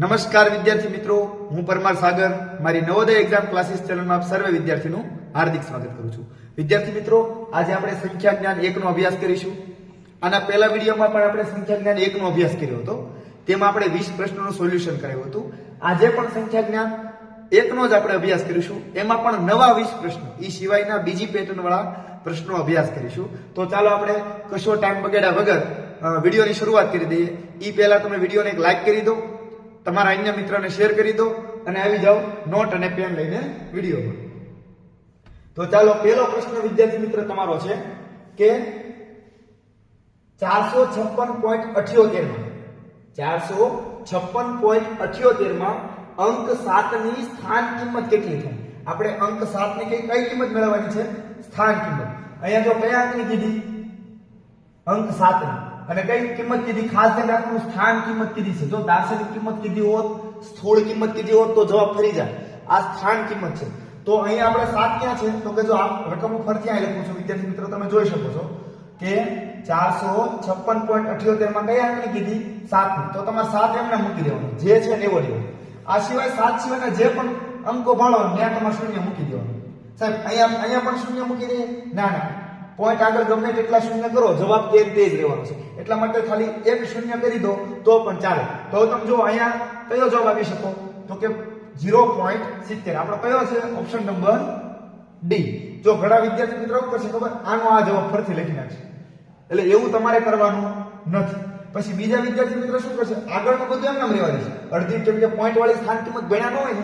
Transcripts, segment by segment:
નમસ્કાર વિદ્યાર્થી મિત્રો, હું પરમાર સાગર મારી નવોદય એક્ઝામ ક્લાસીસ ચેનલમાં આપ સર્વે વિદ્યાર્થીનું હાર્દિક સ્વાગત કરું છું. વિદ્યાર્થી મિત્રો, આજે આપણે સંખ્યા જ્ઞાન 1 નો અભ્યાસ કરીશું. આના પહેલા વિડીયોમાં પણ આપણે સંખ્યા જ્ઞાન 1 નો અભ્યાસ કર્યો હતો. તેમાં આપણે 20 પ્રશ્નોનું સોલ્યુશન કરાવ્યું હતું. આજે પણ સંખ્યા જ્ઞાન 1 નો જ આપણે અભ્યાસ કરીશું. એમાં પણ નવા 20 પ્રશ્નો, એ સિવાયના બીજી પેટર્ન વાળા પ્રશ્નો અભ્યાસ કરીશું. તો ચાલો આપણે કશો ટાઈમ બગાડ્યા વગર વિડીયોની શરૂઆત કરી દઈએ. એ પહેલા તમે વિડીયોને એક લાઈક કરી દો, તમારા અન્ય મિત્રોને શેર કરી દો અને આવી જાઓ નોટ અને પેન લઈને વિડીયોમાં. તો ચાલો, પહેલો પ્રશ્ન વિદ્યાર્થી મિત્ર તમારો છે કે 456.78 માં અંક 7 ની સ્થાન કિંમત કેટલી થાય? આપણે અંક 7 ની કઈ કિંમત મેળવવાની છે? સ્થાન કિંમત. અહીંયા જો કયા અંકની કીધી? અંક 7 ની. અને કઈ કિંમત કીધી? ખાસ ધ્યાન રાખવાનું, સ્થાન કિંમત કીધી છે. જો દાર્શનિક કિંમત કીધી હોત, સ્થૂળ કિંમત કીધી હોત તો જવાબ ફરી જાય. આ સ્થાન કિંમત છે. તો અહીંયા આપણે 7 ક્યાં છે? તો કે જો આ રકમ ફરથી અહીં લખું છું વિદ્યાર્થી મિત્રો, તમે જોઈ શકો છો કે 456.78 માં કયા અંકની કીધી? 7 ની. તો તમારે 7 એમને મૂકી દેવાનું, જે છે ને એવો લેવાનો. આ સિવાય 7 સિવાયના જે પણ અંકો ભાળો ત્યાં તમારે શૂન્ય મૂકી દેવાનું. સાહેબ અહીંયા પણ શૂન્ય મૂકી દે? ના, પોઈન્ટ આગળ ગમે તેટલા શૂન્ય કરો, જવાબ તે જ રહેવાનો છે. એટલા માટે ખાલી એક શૂન્ય કરી દો તો પણ ચાલે. તો તમે જો અહીંયા કયો જવાબ આપી શકો? તો કે 0.70. આપણો કયો છે? Option number D. જો ઘણા વિદ્યાર્થી મિત્રો શું કરશે ખબર? આનો આ જવાબ ફરીથી લખી નાખશે. એટલે એવું તમારે કરવાનું નથી. પછી બીજા વિદ્યાર્થી મિત્રો શું કરશે? આગળનું બધું એમ નામ રહેવા દેશે. અડધી કેમ કે પોઈન્ટ વાળી સ્થાન કિંમત ગણ્યા ન હોય ને,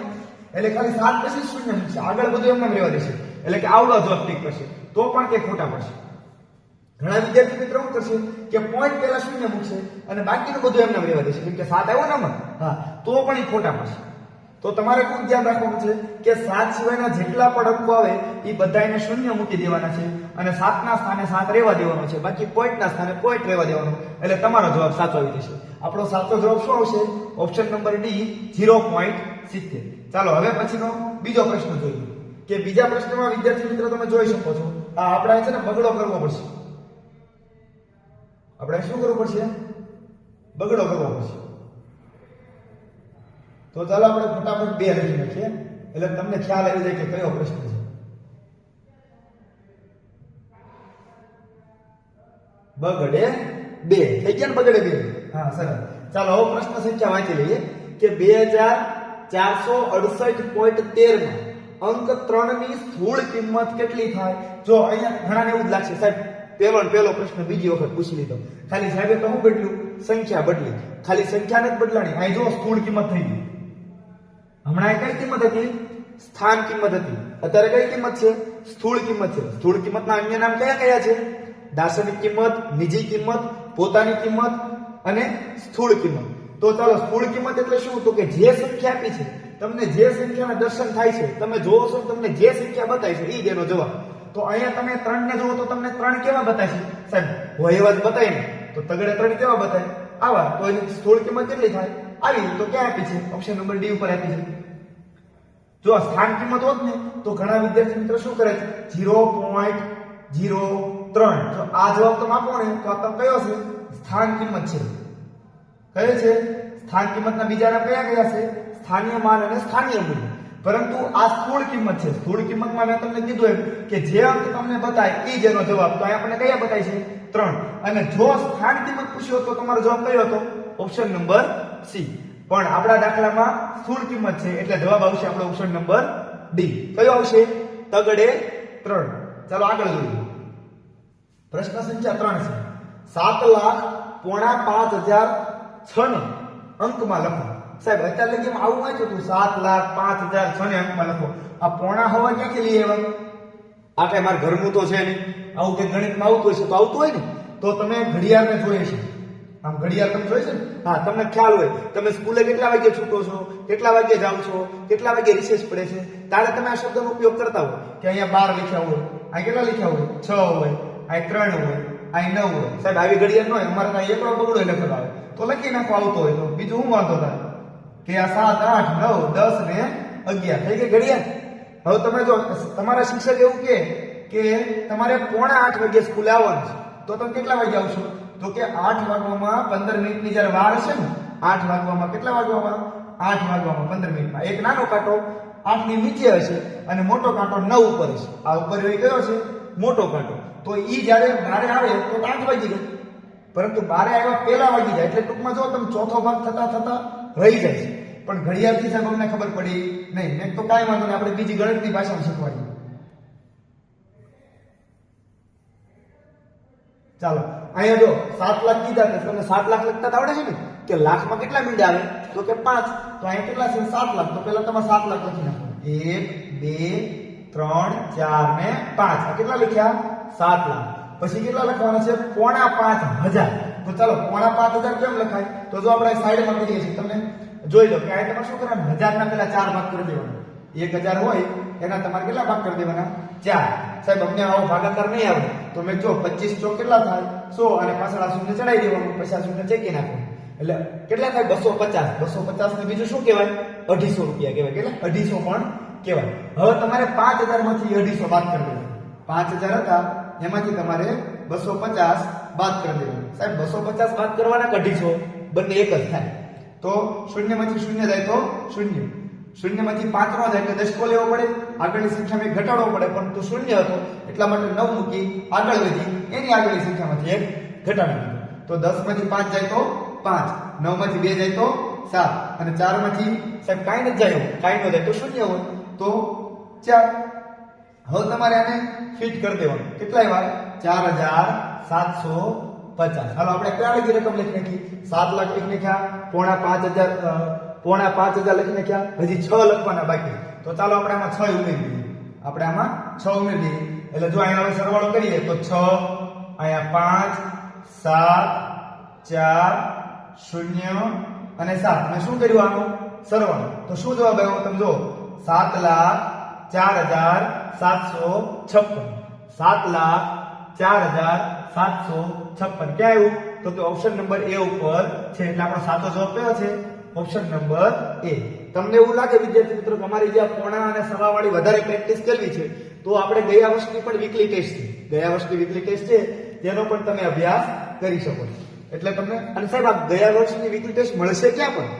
એટલે ખાલી 7 પછી શૂન્ય મૂકશે. આગળ બધું એમ નામ રહેવા દેશે. એટલે કે આવડો જવાબ ટીક કરશે તો પણ તે ખોટા પડશે. ઘણા વિદ્યાર્થી મિત્રો શું કરશે કે પોઈન્ટ પહેલા શૂન્ય મૂકશે અને બાકીનું બધું એમને રહેવા દેશે. કેમ કે 7 આવ્યો ને આમાં, હા, તો પણ એ ખોટા પડશે. તો તમારે શું ધ્યાન રાખવાનું છે કે 7 સિવાયના જેટલા પણ અંકો આવે એ બધાને શૂન્ય મૂકી દેવાના છે અને 7 ના સ્થાને 7 રહેવા દેવાનો છે, બાકી પોઈન્ટ ના સ્થાને પોઈન્ટ રહેવા દેવાનો. એટલે તમારો જવાબ સાચો આવી જશે. આપણો સાચો જવાબ શું આવશે? Option number D, 0.70. ચાલો, હવે પછીનો બીજો પ્રશ્ન જોઈએ. કે બીજા પ્રશ્નમાં વિદ્યાર્થી મિત્રો તમે જોઈ શકો છો, આ આપણે છે ને બગડો કરવો પડશે. આપણે શું કરવું પડશે? બગડો કરવો પડશે. તો ચાલો આપણે ફટાફટ 2 લખી નાખીએ, એટલે તમને ખ્યાલ આવી જાય કે કયો પ્રશ્ન છે. બગડે 2 થઈ ગયા ને? બગડે 2. હા, સરસ. ચાલો હવે પ્રશ્ન સંખ્યા વાંચી લઈએ કે 2468.13 માં અંક 3 ની સ્થૂળ કિંમત કેટલી થાય? જો અહીંયા ઘણાને એવું જ લાગશે સાહેબ પહેલો પ્રશ્ન બીજી વખત પૂછી લીધો. ખાલી સાહેબે તો શું બદલ્યું? સંખ્યા બદલી. ખાલી સંખ્યા નથી બદલાણી. અહીં જો સ્થૂળ કિંમત થઈ ગઈ. હમણાં કઈ કિંમત હતી? સ્થાન કિંમત હતી. અત્યારે કઈ કિંમત છે? સ્થૂળ કિંમત છે. સ્થૂળ કિંમતના અન્ય નામ કયા કયા છે? દાર્શનિક કિંમત, નિજી કિંમત, પોતાની કિંમત અને સ્થૂળ કિંમત. તો ચાલો, સ્થૂળ કિંમત એટલે શું? તો કે જે સંખ્યા આપી છે, તમને જે સંખ્યાના દર્શન થાય છે, તમે જોવો છો, તમને જે સંખ્યા બતાવી છે એ જ એનો જવાબ. તો અહીંયા તમે 3 ને જોવો તો તમને 3 કેવા બતાય છે? સાહેબ હોય એવા જ બતાય ને. તો તગડે 3 કેવા બતાય? આવા. તો એની સ્થૂળ કિંમત કેટલી થાય? આવી. તો ક્યાં આપી છે? ઓપ્શન નંબર ડી ઉપર આપી છે. જો સ્થાન કિંમત હોત ને તો ઘણા વિદ્યાર્થી મિત્રો શું કરે છે? 0.03. જો આ જવાબ તમે આપો ને તો આ તમે કયો છે? સ્થાન કિંમત છે. કયો છે? સ્થાન કિંમતના બીજા નામ કયા કયા છે? સ્થાનીય માન અને સ્થાનીય મૂલ્ય. પરંતુ આ સ્થૂળ કિંમત છે. સ્થૂળ કિંમતમાં મેં તમને કીધું એમ કે જે અંક તમને બતાય એ જ એનો જવાબ. તો અહીંયા આપણને કયા બતાય છે? 3. અને જો સ્થાન કિંમત પૂછ્યો તો તમારો જવાબ કયો હતો? Option number C. પણ આપણા દાખલામાં સ્થૂળ કિંમત છે એટલે જવાબ આવશે આપણો ઓપ્શન નંબર ડી. કયો આવશે? તગડે 3. ચાલો આગળ જોઈએ. પ્રશ્ન સંખ્યા 3 છે. 7,05,006 ને અંકમાં લખો. સાહેબ અત્યારે લગી આવું વાંચ્યું હતું, 7,05,006 ને અંકમાં લખો. આ પોણા હવા ક્યાંથી લઈ આવ્યા? આ કઈ મારા ઘરનું તો છે નહીં. આવું કે ગણિતમાં આવતું હશે તો આવતું હોય ને. તો તમે ઘડિયાળને જોઈએ છે. આમ ઘડિયાળ તમે જોઈ છે ને? હા, તમને ખ્યાલ હોય તમે સ્કૂલે કેટલા વાગે છૂટો છો, કેટલા વાગે જાઓ છો, કેટલા વાગે રિસેસ પડે છે, ત્યારે તમે આ શબ્દનો ઉપયોગ કરતા હોય કે અહીંયા 12 લખ્યા હોય, આ કેટલા લખ્યા હોય? 6 હોય, આ 3 હોય, આ 9 હોય. સાહેબ આવી ઘડિયાળ ન હોય. અમારે ત્યાં એકડો બગડો લખેલો આવે તો લખી નાખો આવતો હોય તો. બીજું શું વાંધો થાય કે આ 7, 8, 9, 10 ને 11 થઈ ગઈ ઘડિયાળ. હવે તમે જો તમારા શિક્ષક એવું કે તમારે 7:45 વાગે સ્કૂલે આવવાનું છે, તો તમે કેટલા વાગે આવશો? તો કે 8 વાગવામાં 15 મિનિટની જ્યારે વાર હશે ને, 8 વાગવામાં કેટલા વાગવામાં 8 વાગવામાં 15 મિનિટમાં. એક નાનો કાંટો 8 ની નીચે હશે અને મોટો કાંટો 9 ઉપર હશે. આ ઉપર હોય કયો છે? મોટો કાંટો. તો ઈ જ્યારે 12 આવે તો 8 વાગી જાય, પરંતુ 12 આવ્યા પહેલા વાગી જાય. એટલે ટૂંકમાં જો તમે ચોથો ભાગ થતા થતા રહી જાય છે. પણ ઘડિયાળથી સાહેબ અમને ખબર પડી નહીં. મેં તો કાંઈ વાંધો નહીં, આપણે બીજી ગણિતની ભાષામાં શીખવાડીએ. ચાલો અહીંયા જો 7 લાખ કીધા તો તમને 7 લાખ લખતા આવડે છે ને, કે લાખમાં કેટલા મીંડા આવે? તો કે 5. તો અહીંયા કેટલા છે? 7 લાખ. તો પહેલા તમારે 7 લાખ લખી નાખો. 1 2 3 4 ને 5. આ કેટલા લખ્યા? 7 લાખ. પછી કેટલા લખવાના છે? 4,500. તો ચાલો 4,500 કેમ લખાય? તો જો આપણે સાઈડમાં કરીએ છીએ, તમને જોઈ લો કે આ તમારે શું કરવાનું? 1000 ના પહેલા 4 ભાગ કરી દેવાના. 1000 હોય એના તમારે કેટલા ભાગ કરી દેવાના? 4. સાહેબ અમને આવો ભાગાકાર નહીં આવડે તો મેં જો 25 ચોક કેટલા થાય? 100 અને પાછળ આ શૂન્ય ચડાવી દેવાનું, પછી આ શૂન્ય ચેકી નાખો. એટલે કેટલા થાય? 250. 250 ને બીજું શું કહેવાય? 250 રૂપિયા કહેવાય. કેટલા? 250 પણ કહેવાય. હવે તમારે 5000 માંથી 250 બાદ કરી દેવાનું. 5000 હતા એમાંથી તમારે 250 બાદ કરી દેવાનું. સાહેબ 250 બાદ કરવાના કે 250? બંને એક જ થાય. તો શૂન્યમાંથી શૂન્ય જાય તો શૂન્ય. શૂન્યમાંથી 5 નો જાય એટલે દશકો લેવો પડે. આગળની સંખ્યામાં એક ઘટાડવો પડે, પરંતુ શૂન્ય હતો એટલા માટે 9 મૂકી આગળ વધી, એની આગળની સંખ્યામાંથી એક ઘટાડી દીધો. તો 10 માંથી 5 જાય તો 5, 9 માંથી 2 જાય તો 7, અને 4 માંથી સાહેબ કાંઈ નથી જાય, કાંઈ ન જાય તો શૂન્ય હોય તો 4. હવે તમારે આને ફિટ કરી દેવાનું. કેટલા આવ્યા? 4,750. હાલો આપણે કયા લગી રકમ લખી નાખી? 7 લાખ લખી નાખ્યા, 5,500 લખી નાખ્યા. હજી 6 લખવાના બાકી. તો ચાલો આપણે આમાં 6 ઉમેરી દઈએ. આપણે આમાં 6 ઉમેરી દઈએ. એટલે જો અહીંયા હવે સરવાળો કરીએ તો 6, અહીંયા 5 7 4 0 અને 7. મેં શું કર્યું? આનો સરવાળો. તો શું જવાબ આવ્યો? તમે જો 7,04,756. 7,04,756 ક્યાં આવ્યું? તો કે ઓપ્શન નંબર A ઉપર છે. એટલે આપણો સાચો જવાબ કયો છે? Option number A. તમને એવું લાગે વિદ્યાર્થી મિત્રો કે અમારી જે પોણા અને સવા વાળી વધારે પ્રેક્ટિસ કરવી છે, તો આપણે ગયા વર્ષની પણ વીકલી ટેસ્ટ છે, ગયા વર્ષની વીકલી ટેસ્ટ છે તેનો પણ તમે અભ્યાસ કરી શકો છો. એટલે તમને, અને સાહેબ આ ગયા વર્ષની વીકલી ટેસ્ટ મળશે ક્યાં પણ?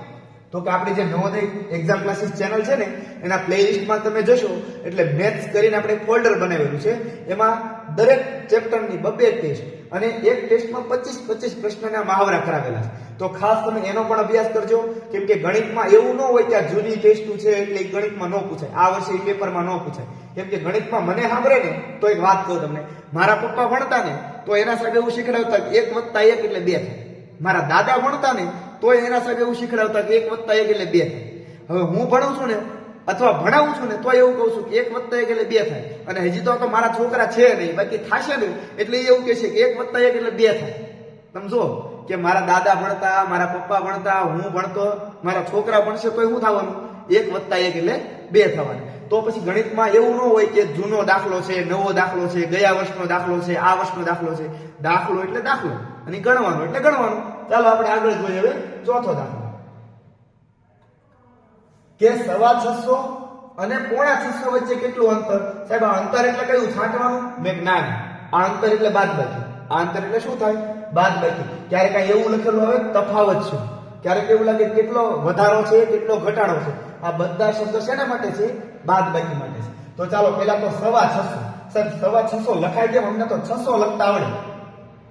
તો કે આપણી જે નવોદય એક્ઝામ ક્લાસીસ ચેનલ છે ને એના પ્લેલિસ્ટમાં તમે જશો એટલે મેથ્સ કરીને આપણે ફોલ્ડર બનાવેલું છે. એમાં દરેક ચેપ્ટરની 2 ટેસ્ટ અને એક ટેસ્ટમાં 25 પ્રશ્નના મહાવરા કરાવેલા છે. તો ખાસ તમે એનો પણ અભ્યાસ કરજો, કેમ કે ગણિતમાં એવું ન હોય કે આ જૂની ટેસ્ટ છે એટલે ગણિતમાં ન પૂછાય, આ વર્ષે પેપરમાં ન પૂછાય. કેમ કે ગણિતમાં મને સાંભળે ને તો એક વાત કહું તમને, મારા પપ્પા ભણતા ને તો એના સાહેબ એવું શીખડાવતા કે 1 + 1 એટલે 2 થાય. મારા દાદા ભણતા ને તો એના સાહેબ એવું શીખડાવતા કે 1 + 1 એટલે 2 થાય. હવે હું ભણું છું ને અથવા ભણાવું છું ને તો એવું કહું છું કે 1 + 1 એટલે 2 થાય. અને હજી તો મારા છોકરા છે નહીં, બાકી થશે ને એટલે એવું કહે છે કે 1 + 1 એટલે 2 થાય. તમે જો કે મારા દાદા ભણતા, મારા પપ્પા ભણતા, હું ભણતો, મારા છોકરા ભણશે તો શું થવાનું? 1 + 1 એટલે 2 થવાનું. તો પછી ગણિતમાં એવું ન હોય કે જૂનો દાખલો છે, નવો દાખલો છે, ગયા વર્ષનો દાખલો છે, આ વર્ષનો દાખલો છે. દાખલો એટલે દાખલો અને ગણવાનો એટલે ગણવાનું. ચાલો આપણે આગળ જોઈએ હવે ચોથો દાખલો, કે 625 અને 6.5 વચ્ચે કેટલું અંતર? સાહેબ આ અંતર એટલે કયું? છાંટવાનું? મેં જ્ઞાન. આ અંતર એટલે બાદબાકી. આ અંતર એટલે શું થાય? બાદબાકી. ક્યારેક એવું લખેલું આવે તફાવત છે, ક્યારેક એવું લાગે કેટલો વધારો છે, કેટલો ઘટાડો છે. આ બધા શબ્દો શેના માટે છે? બાદબાકી માટે છે. તો ચાલો પહેલા તો 625. સાહેબ 625 લખાય કેમ? અમને તો 600 લખતા આવડે.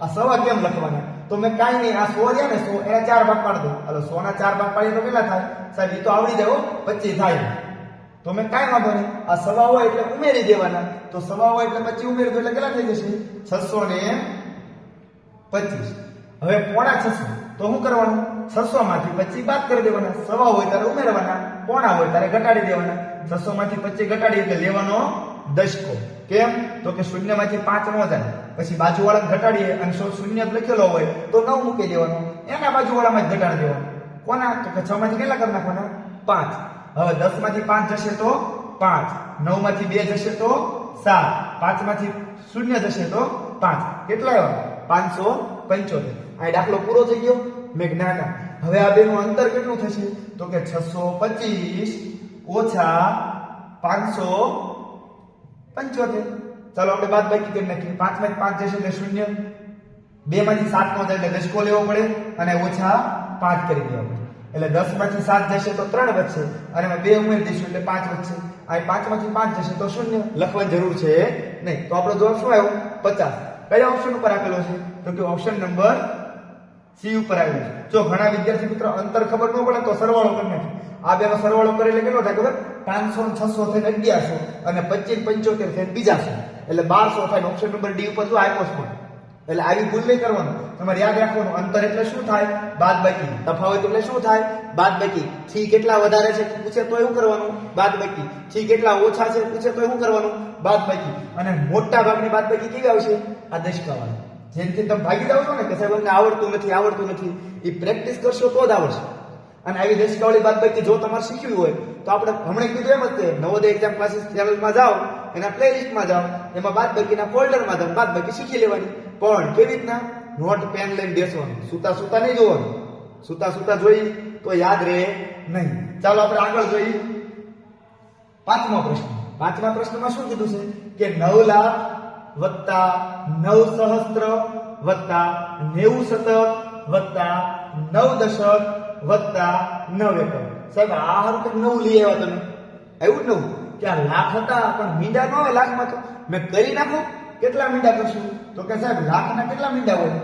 આ સવા કેમ લખવાના? તો મેં કાંઈ નહીં, આ 100 રહ્યા ને 100 એના 4 ભાગ પાડી દો. હાલો 100 ના 4 ભાગ પાડીએ તો કેટલા થાય? સાહેબ એ તો આવડી જાય, 25 થાય. તો મેં કાંઈ વાંધો નહીં, આ સવા હોય એટલે ઉમેરી દેવાના. તો સવા હોય એટલે 25 ઉમેરી દો એટલે કેટલા થઈ જશે? 625. હવે 6.5 તો શું કરવાનું? 600 માંથી 25 બાદ કરી દેવાના. સવા હોય ત્યારે ઉમેરવાના, પોણા હોય ત્યારે ઘટાડી દેવાના. 600 માંથી 25 ઘટાડી એટલે લેવાનો દશકો. કેમ? તો કે શૂન્ય માંથી 5 નો જાય, પછી બાજુવાળા ઘટાડીએ અને શૂન્ય લખેલો હોય તો 9 મૂકી દેવાનો, એના બાજુવાળામાં જ ઘટાડી દેવાનું. કોના? તો કે 6 માંથી કેટલા કરી નાખવાના? 5. હવે 10 માંથી 5 જશે તો 5, 9 માંથી 2 જશે તો 7, 5 માંથી શૂન્ય જશે તો 5. કેટલા આવ્યા? 575. આ દાખલો પૂરો થઈ ગયો. મેં જ્ઞાના. હવે આ બેનું અંતર કેટલું થશે? તો કે 625 ઓછા 575. ચાલો આપણે બાદબાકી કરી નાખીએ. 5 માંથી 5 જશે એટલે શૂન્ય, 2 માંથી 7 નો જાય એટલે દશકો લેવો પડે અને ઓછા 5 કરી દેવા પડે. એટલે 10 માંથી 7 જશે તો 3 વધશે અને એમાં 2 ઉમેરી દઈશું એટલે 5 વધશે આ 5 માંથી 5 જશે તો 0 લખવાની જરૂર છે નહીં તો આપણો જવાબ શું આવ્યો 50 કયા ઓપ્શન ઉપર આપેલો છે તો કે ઓપ્શન નંબર સી ઉપર આવેલું છે જો ઘણા વિદ્યાર્થી મિત્રો અંતર ખબર ન પડે તો સરવાળો કરી નાખે આ બેનો સરવાળો કરે એટલે કેટલો થાય ખબર 500 ને 600 થઈને 1100 અને 25 75 થઈને બીજા 100 એટલે 1200 થાય ઓપ્શન નંબર ડી ઉપર શું આપ્યો છે એટલે આવી ભૂલ નહીં કરવાનું તમારે યાદ રાખવાનું અંતર એટલે શું થાય બાદબાકી તફાવત એટલે શું થાય બાદબાકી થી કેટલા વધારે છે પૂછે તો એવું કરવાનું બાદબાકી થી કેટલા ઓછા છે પૂછે તો એવું કરવાનું બાદબાકી અને મોટા ભાગની બાદબાકી કેવી આવશે આ દશકાવાળી જેનથી તમે ભાગી જાવ છો ને કે સાહેબ અમને આવડતું નથી એ પ્રેક્ટિસ કરશો તો જ આવડશે અને આવી દશકાવાળી બાદબાકી જો તમારે શીખવી હોય તો આપણે હમણાં કીધું એમ જ છે નવોદય એક્ઝામ ક્લાસીસ ચેનલમાં જાઓ એના પ્લેલિસ્ટમાં જાઓ એમાં બાદબાકીના ફોલ્ડરમાં જાઓ બાદબાકી શીખી લેવાની પણ કેવી રીતના નોટ પેન લઈને બેસવાનું સુતા નહીં જોવાનું સુતા જોઈ તો યાદ રહે નહીં ચાલો આપણે આગળ જોઈએ પાંચમા પ્રશ્નમાં શું કીધું છે કે 9 લાખ વત્તા 9 સહસ્ત્ર વત્તા 90 શતક વત્તા 9 દશક વત્તા 9 એકમ સાહેબ આ હારું કે 9 લઈ આવ્યા તમે આવ્યું જ 9 કે આ લાખ હતા પણ મીંડા ન હોય લાખમાં તો મેં કરી નાખો કેટલા મીંડા કરશું તો કે સાહેબ લાખના કેટલા મીંડા હોય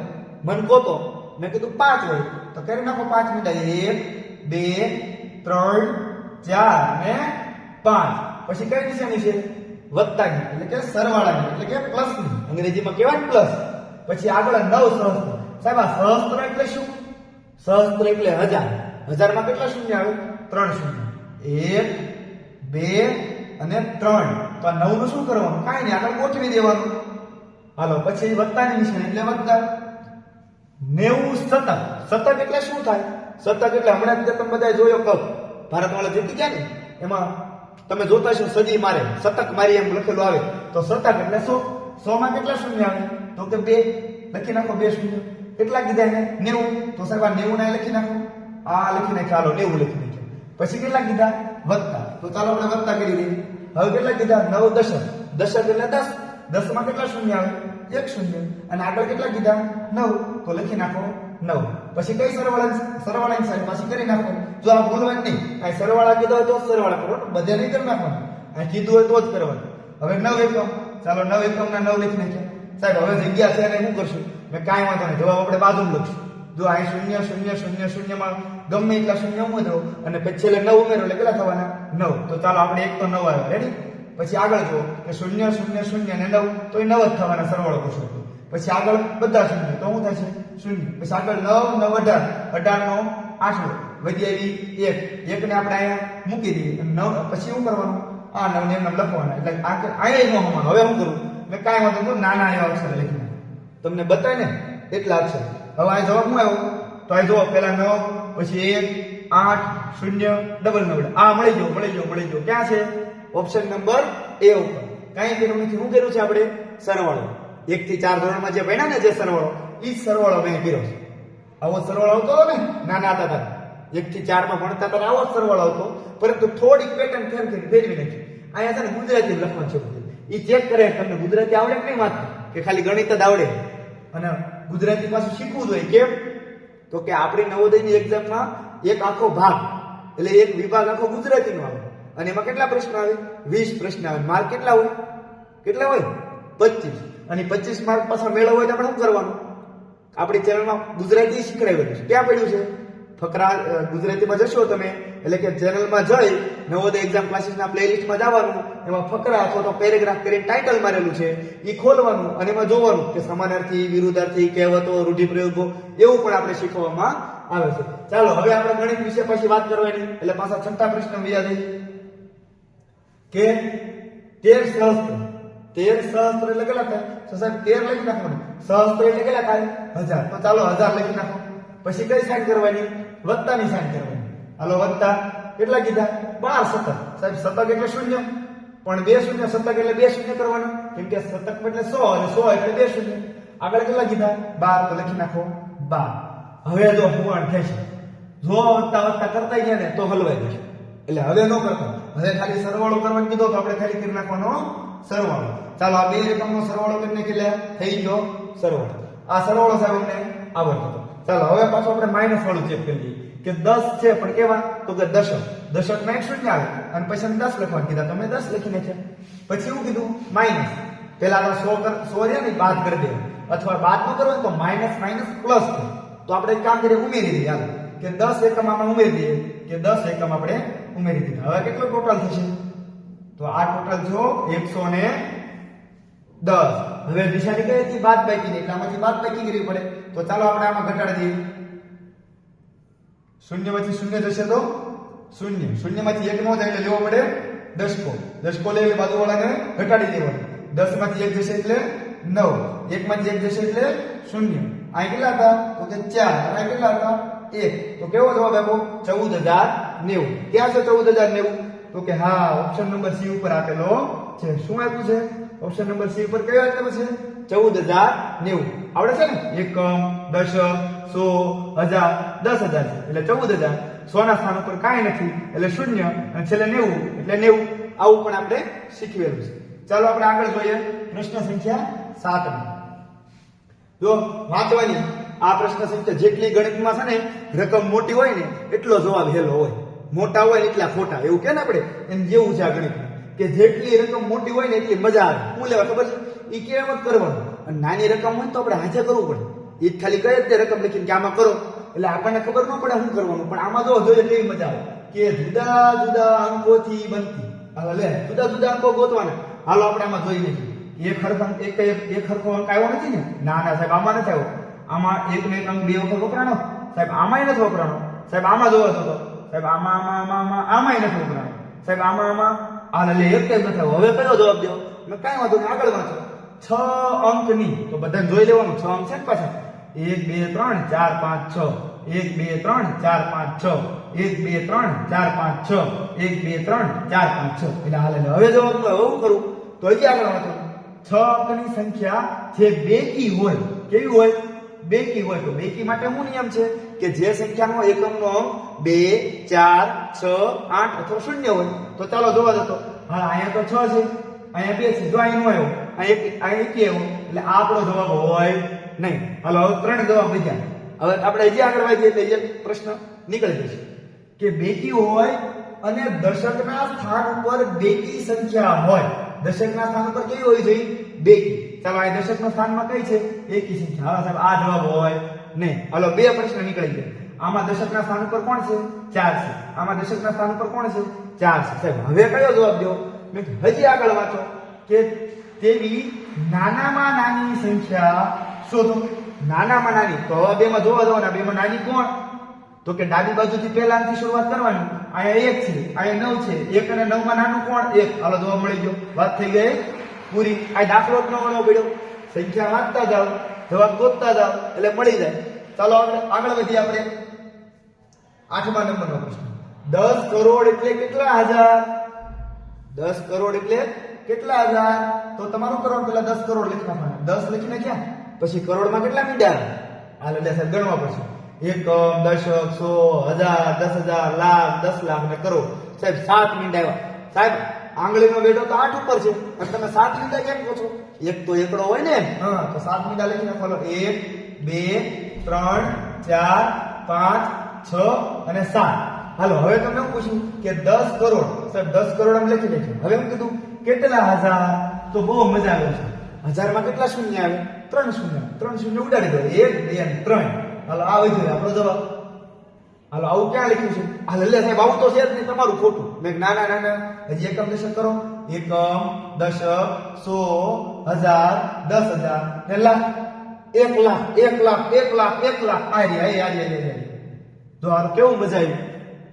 મન કહો તો મેં કીધું 5 હોય તો કરી નાખો 5 મીંડા 1 2 3 4 ને 5 પછી કઈ નિશાની છે વત્તાની એટલે કે સરવાળાની એટલે કે પ્લસની અંગ્રેજીમાં કહેવાય પ્લસ પછી આગળ 9 સહસ્ત્ર સાહેબ આ સહસ્ત્ર એટલે શું સહસ્ત્ર એટલે 1000 માં કેટલા શૂન્ય આવે 3 શૂન્ય 1 2 અને 3 તો આ 9 નું શું કરવાનું કાઈ નહીં આગળ ગોઠવી દેવાનું હાલો પછી વત્તાની નિશાની એટલે વત્તા 90 શતક એટલે શું થાય શતક એટલે હમણાં જ તમે બધા જોયો કપ ભારતવાળા જીતી ગયા ને એમાં તમે જોતા છો સદી મારે શતક મારી એમ લખેલું આવે તો શતક એટલે 100 માં કેટલા શૂન્ય આવે તો કે 2 લખી નાખો 2 શૂન્ય કેટલા કીધા એને 90 તો સાહેબ આ 90 ના લખી નાખો આ લખી નાખ્યા હાલો 90 લખી નાખ્યા પછી કેટલા કીધા વત્તા તો ચાલો આપણે વત્તા કરી દઈએ હવે કેટલા કીધા 9 દશક એટલે 10 માં કેટલા શૂન્ય આવે 1 શૂન્ય અને આગળ કેટલા કીધા 9 તો લખી નાખો 9 પછી કઈ સરવાળાની સાઈડ પાછી કરી નાખો જો આ ભૂલવાનું નહીં આ સરવાળા કીધો હોય તો સરવાળા કરો બધે નહીં કરી નાખવાનું આ કીધું હોય તો જ કરવાનું હવે 9 એકમ ચાલો 9 એકમના 9 લખી નાખ્યા સાહેબ હવે જગ્યા છે એને શું કરશું મેં કાંઈ વાંધો નહીં જવાબ આપણે બાજુમાં લખશું જો આ 0 માં ગમે એટલા શૂન્ય ઉમેરો અને પછી છેલ્લે 9 ઉમેરો એટલે કેટલા થવાના 9 તો ચાલો આપણે એક તો 9 આવ્યો રેડી પછી આગળ જો કે 0 અને 9 તો એ 9 જ થવાના સરવાળો કરશો પછી આગળ બધા શૂન્ય તો શું થશે શૂન્ય પછી આગળ 9 9 18 નો 8 વધી આવી 1 ને આપણે અહીંયા મૂકી દઈએ 9 પછી શું કરવાનું આ 9 ને એમ લખવાના એટલે અહીંયા નો હવે શું કરું મેં કાંઈ વાંધો નહીં નાના એવા અક્ષર લખી તમને બતાય ને એટલા અક્ષર હવે આ જવાબ શું આવ્યો તો આ જો પહેલા 9 પછી 1 8 0 ડબલ 9 આ મળી ગયો ક્યાં છે ઓપ્શન નંબર એ ઉપર કાંઈ કર્યું નથી શું કર્યું છે આપણે સરવાળો 1 થી 4 ધોરણમાં જે ભણ્યા ને જે સરવાળો ઈ સરવાળો મેં કર્યો છે આવો સરવાળો આવતો ને નાના હતા 1 થી 4 માં ભણતા હતા આવો સરવાળો આવતો પરંતુ થોડીક પેટર્ન ફેરવી નાખી અહીંયા છે ને ગુજરાતી લખવાનું છે ઈ ચેક કરે તમને ગુજરાતી આવડે કે નહીં વાત કે ખાલી ગણિત જ આવડે અને ગુજરાતી પાછું શીખવું જોઈએ કેમ તો કે આપણી નવોદયની એક્ઝામમાં એક આખો ભાગ એટલે એક વિભાગ આખો ગુજરાતીનો આવે અને એમાં કેટલા પ્રશ્ન આવે 20 પ્રશ્ન આવે માર્ક કેટલા હોય 25 અને 25 માર્ક પાછા મેળવવા હોય તો આપણે શું કરવાનું આપણી ચેનલમાં ગુજરાતી શીખવાડેલું છે ક્યાં પડ્યું છે ફકરા ગુજરાતીમાં જશો તમે એટલે કે ચેનલમાં જઈ નવોદય એક્ઝામ ક્લાસીસના પ્લેલિસ્ટમાં જવાનું એમાં ફકરા અથવા તો પેરેગ્રાફ કરીને ટાઇટલ મારેલું છે એ ખોલવાનું અને એમાં જોવાનું કે સમાનાર્થી વિરુદ્ધાર્થી કહેવતો રૂઢિપ્રયોગો એવું પણ આપણે શીખવવામાં આવે છે ચાલો હવે આપણે ગણિત વિશે પછી વાત કરવાની એટલે પાછા 6થા પ્રશ્ન યાદ આવી કે 13 સહસ્ત્ર એટલે કેટલા થાય તો સાહેબ 13 લખી નાખવાનું સહસ્ત્ર એટલે કેટલા થાય 1000 તો ચાલો 1000 લખી નાખો પછી કઈ સાઈન કરવાની વત્તાની સાઈન કરવાની હાલો વત્તા કેટલા કીધા 12 શતક સાહેબ શતક એટલે શૂન્ય પણ 2 શૂન્ય શતક એટલે 2 શૂન્ય કરવાના કેમ કે શતક એટલે 100 અને 100 એટલે 2 શૂન્ય આગળ કેટલા કીધા 12 તો લખી નાખો 12 હવે જો હુવાણ થશે જો વત્તા કરતા ગયા ને તો હલવાઈ જશે એટલે હવે ન કરતા હવે ખાલી સરવાળો કરવાનો કીધો તો આપણે ખાલી કરી નાખવાનો સરવાળો ચાલો આ બે રકમનો સરવાળો કરીને એટલે થઈ ગયો સરવાળો આ સરવાળો સાહેબ અમને આવડતો ચાલો હવે પાછો આપણે માઈનસ વાળું ચેક કરી લઈએ કે 10 છે પણ કેવા તો કે દશક. દશકમાં એક શૂન્ય આવે અને પછી અમે 10 લખવાનું કીધા તો અમે 10 લખીને છે. પછી એવું કીધું માઈનસ. પહેલા આપણે 100 રહ્યા ને બાદ કરી દેવાનું, અથવા બાદ ન કરવું તો માઈનસ માઈનસ પ્લસ થાય. તો આપણે એક કામ કરીએ, ઉમેરી દઈએ. હાલો કે 10 એકમ આમાં ઉમેરી દઈએ, કે 10 એકમ આપણે ઉમેરી દીધા. હવે કેટલો ટોટલ થશે? તો આ ટોટલ જો 110. હવે નિશાની કઈ હતી? બાદબાકી. એટલે આમાંથી બાદબાકી કરવી પડે. તો ચાલો આપણે આમાં ઘટાડી દઈએ. શૂન્યમાંથી શૂન્ય જશે તો શૂન્ય. શૂન્યમાંથી 1 નો જાય એટલે લેવો પડે દશકો. દશકો લે એટલે બાજુવાળાને ઘટાડી દેવાનો. 10 માંથી 1 જશે એટલે 9. 1 માંથી 1 જશે એટલે શૂન્ય. આ કેટલા હતા? તો કે 4. આ કેટલા હતા? 1. તો કેવો જવાબ આપ્યો? 14090. ક્યાં છે 14090? તો કે હા, ઓપ્શન નંબર સી ઉપર આપેલો છે. શું આપ્યું છે? ઓપ્શન નંબર સી ઉપર કયો આપેલો છે? 14090. આવડે છે ને? એકમ, દશક, 100, 1000, 10000 એટલે 14000. 100 ના સ્થાન ઉપર કાંઈ નથી એટલે શૂન્ય, અને છેલ્લે 90 એટલે 90. આવું પણ આપણે શીખવેલું છે. ચાલો આપણે આગળ જોઈએ પ્રશ્ન સંખ્યા 7. જો વાંચવાની આ પ્રશ્ન સંખ્યા જેટલી ગણિતમાં છે ને રકમ મોટી હોય ને એટલો જવાબ હેલો હોય, મોટા હોય એટલા ખોટા, એવું કે ને આપણે એમ જેવું છે આ ગણિતમાં કે જેટલી રકમ મોટી હોય ને એટલી મજા આવે. શું લેવા ખબર છે? ઈ કેમ જ કરવાનું. અને નાની રકમ હોય તો આપણે હાજર કરવું પડે. ઈ ખાલી કહે તે રકમ લખીને કે આમાં કરો એટલે આપણને ખબર ન પડે શું કરવાનું. પણ આમાં જો જોઈએ કેવી મજા આવે કે જુદા જુદા અંકોથી બનતી. હાલો લે જુદા જુદા અંકો ગોતવાના. હાલો આપણે આમાં જોઈ લઈએ. એક હરખો અંક આવ્યો નથી ને? ના ના સાહેબ, આમાં નથી આવ્યો. આમાં એક ને એક અંક 2 વખત વપરાણો સાહેબ. આમાંય નથી વપરાણો સાહેબ. આમાં જોવો તો સાહેબ આમાંય નથી વપરાણો સાહેબ. આમાં હાલ લે એક ટાઈમ નથી આવ્યો. હવે કયો જવાબ દેવો? મેં કાંઈ વાંધો નહીં, આગળ વાંચો. 6 અંકની તો બધાને જોઈ લેવાનું. 6 અંક છે ને પાછા. 1 2 3 4 5 6. 1 2 3 4 5 6. 1 2 3 4 5 6. 1 2 3 4 5 6. એટલે હાલ હવે જવાબ હું કરું તો હજી આગળ વાંચો. 6 અંકની સંખ્યા જે બેકી હોય, કેવી હોય? બેકી હોય. તો બેકી માટે શું નિયમ છે કે જે સંખ્યાનો એકમનો અંક 2 4 6 8 અથવા 0 હોય. તો ચાલો જોવા જતો. હા, અહીંયા તો 6 છે, અહીંયા 2 છે. જો અહીં નો આવ્યો, અહીંયા 1 આવ્યો એટલે આ આપણો જવાબ હોય નહીં. હાલો હવે 3 જવાબ વધ્યા. હવે આપણે હજી આગળ વધીએ એટલે એક પ્રશ્ન નીકળી જશે કે બેકી હોય અને દશકના સ્થાન ઉપર બેકી સંખ્યા હોય. દશકના સ્થાન ઉપર કેવી હોવી જોઈએ? બેકી. ચાલો આ દશકના સ્થાનમાં કઈ છે? એકી સંખ્યા. હા સાહેબ, આ જવાબ હોય નહીં. હાલો 2 પ્રશ્ન નીકળી ગયા. આમાં દશકના સ્થાન ઉપર કોણ છે? 4 છે. આમાં દશકના સ્થાન ઉપર કોણ છે? 4 છે. સાહેબ હવે કયો જવાબ દેવો? હજી આગળ વાંચો કે તેવી નાનામાં નાની સંખ્યા શોધો. નાનામાં નાની તો હવે 2 માં જોવા જવાના. 2 માં નાની કોણ? તો કે ડાબી બાજુથી પહેલા અંકથી શરૂઆત કરવાની. અહીંયા 1 છે, અહીંયા 9 છે. 1 અને 9 માં નાનું કોણ? 1. હાલો જવાબ મળી ગયો. વાત થઈ ગઈ પૂરી. આ દાખલો જ ન ગણવો પડ્યો. સંખ્યા વાંચતા જાઓ, જવાબ ગોતતા જાઓ એટલે મળી જાય. ચાલો આગળ વધીએ આપણે 8મા નંબરનો પ્રશ્ન. 10 કરોડ એટલે કેટલા હજાર? 10 કરોડ એટલે કેટલા હજાર? તો તમારું કરવાનું પેલા 10 કરોડ લખી નાખવાના. 10 લખી નાખ્યા પછી કરોડમાં કેટલા મીંડા? હાલ એટલે સાહેબ ગણવા પડશે. એકમ, દશક, 100, 1000, 10000, લાખ, 10 લાખ ને કરોડ. સાહેબ 7 મીંડા આવ્યા. સાહેબ આંગળીનો બેડો તો 8 ઉપર છે અને તમે 7 મીંડા કેમ કહો છો? એક તો એકડો હોય ને. હા, તો 7 મીંડા લખી નાખવાનો. 1 2 3 4 5 6 અને 7. હાલો હવે તમને હું પૂછ્યું કે 10 કરોડ. સાહેબ 10 કરોડ આમ લખી નાખ્યું. હવે એમ કીધું કેટલા હજાર? તો બહુ મજા આવે છે. હજારમાં કેટલા શૂન્ય આવે? 3 શૂન્ય. 3 શૂન્ય ઉડાડી દો. 1 2 અને 3. હાલો આ વધ્યો આપણો જવાબ. હાલો આવું ક્યાં લખ્યું છે? હાલ એટલે સાહેબ આવું તો છે જ નહીં, તમારું ખોટું. મેં નાના નાના હજી એકમ દશક કરો. એકમ, દશક, 100, 1000, 10000 ને લાખ. 1 લાખ 1 લાખ 1 લાખ 1 લાખ. આ જો આ કેવું મજા આવી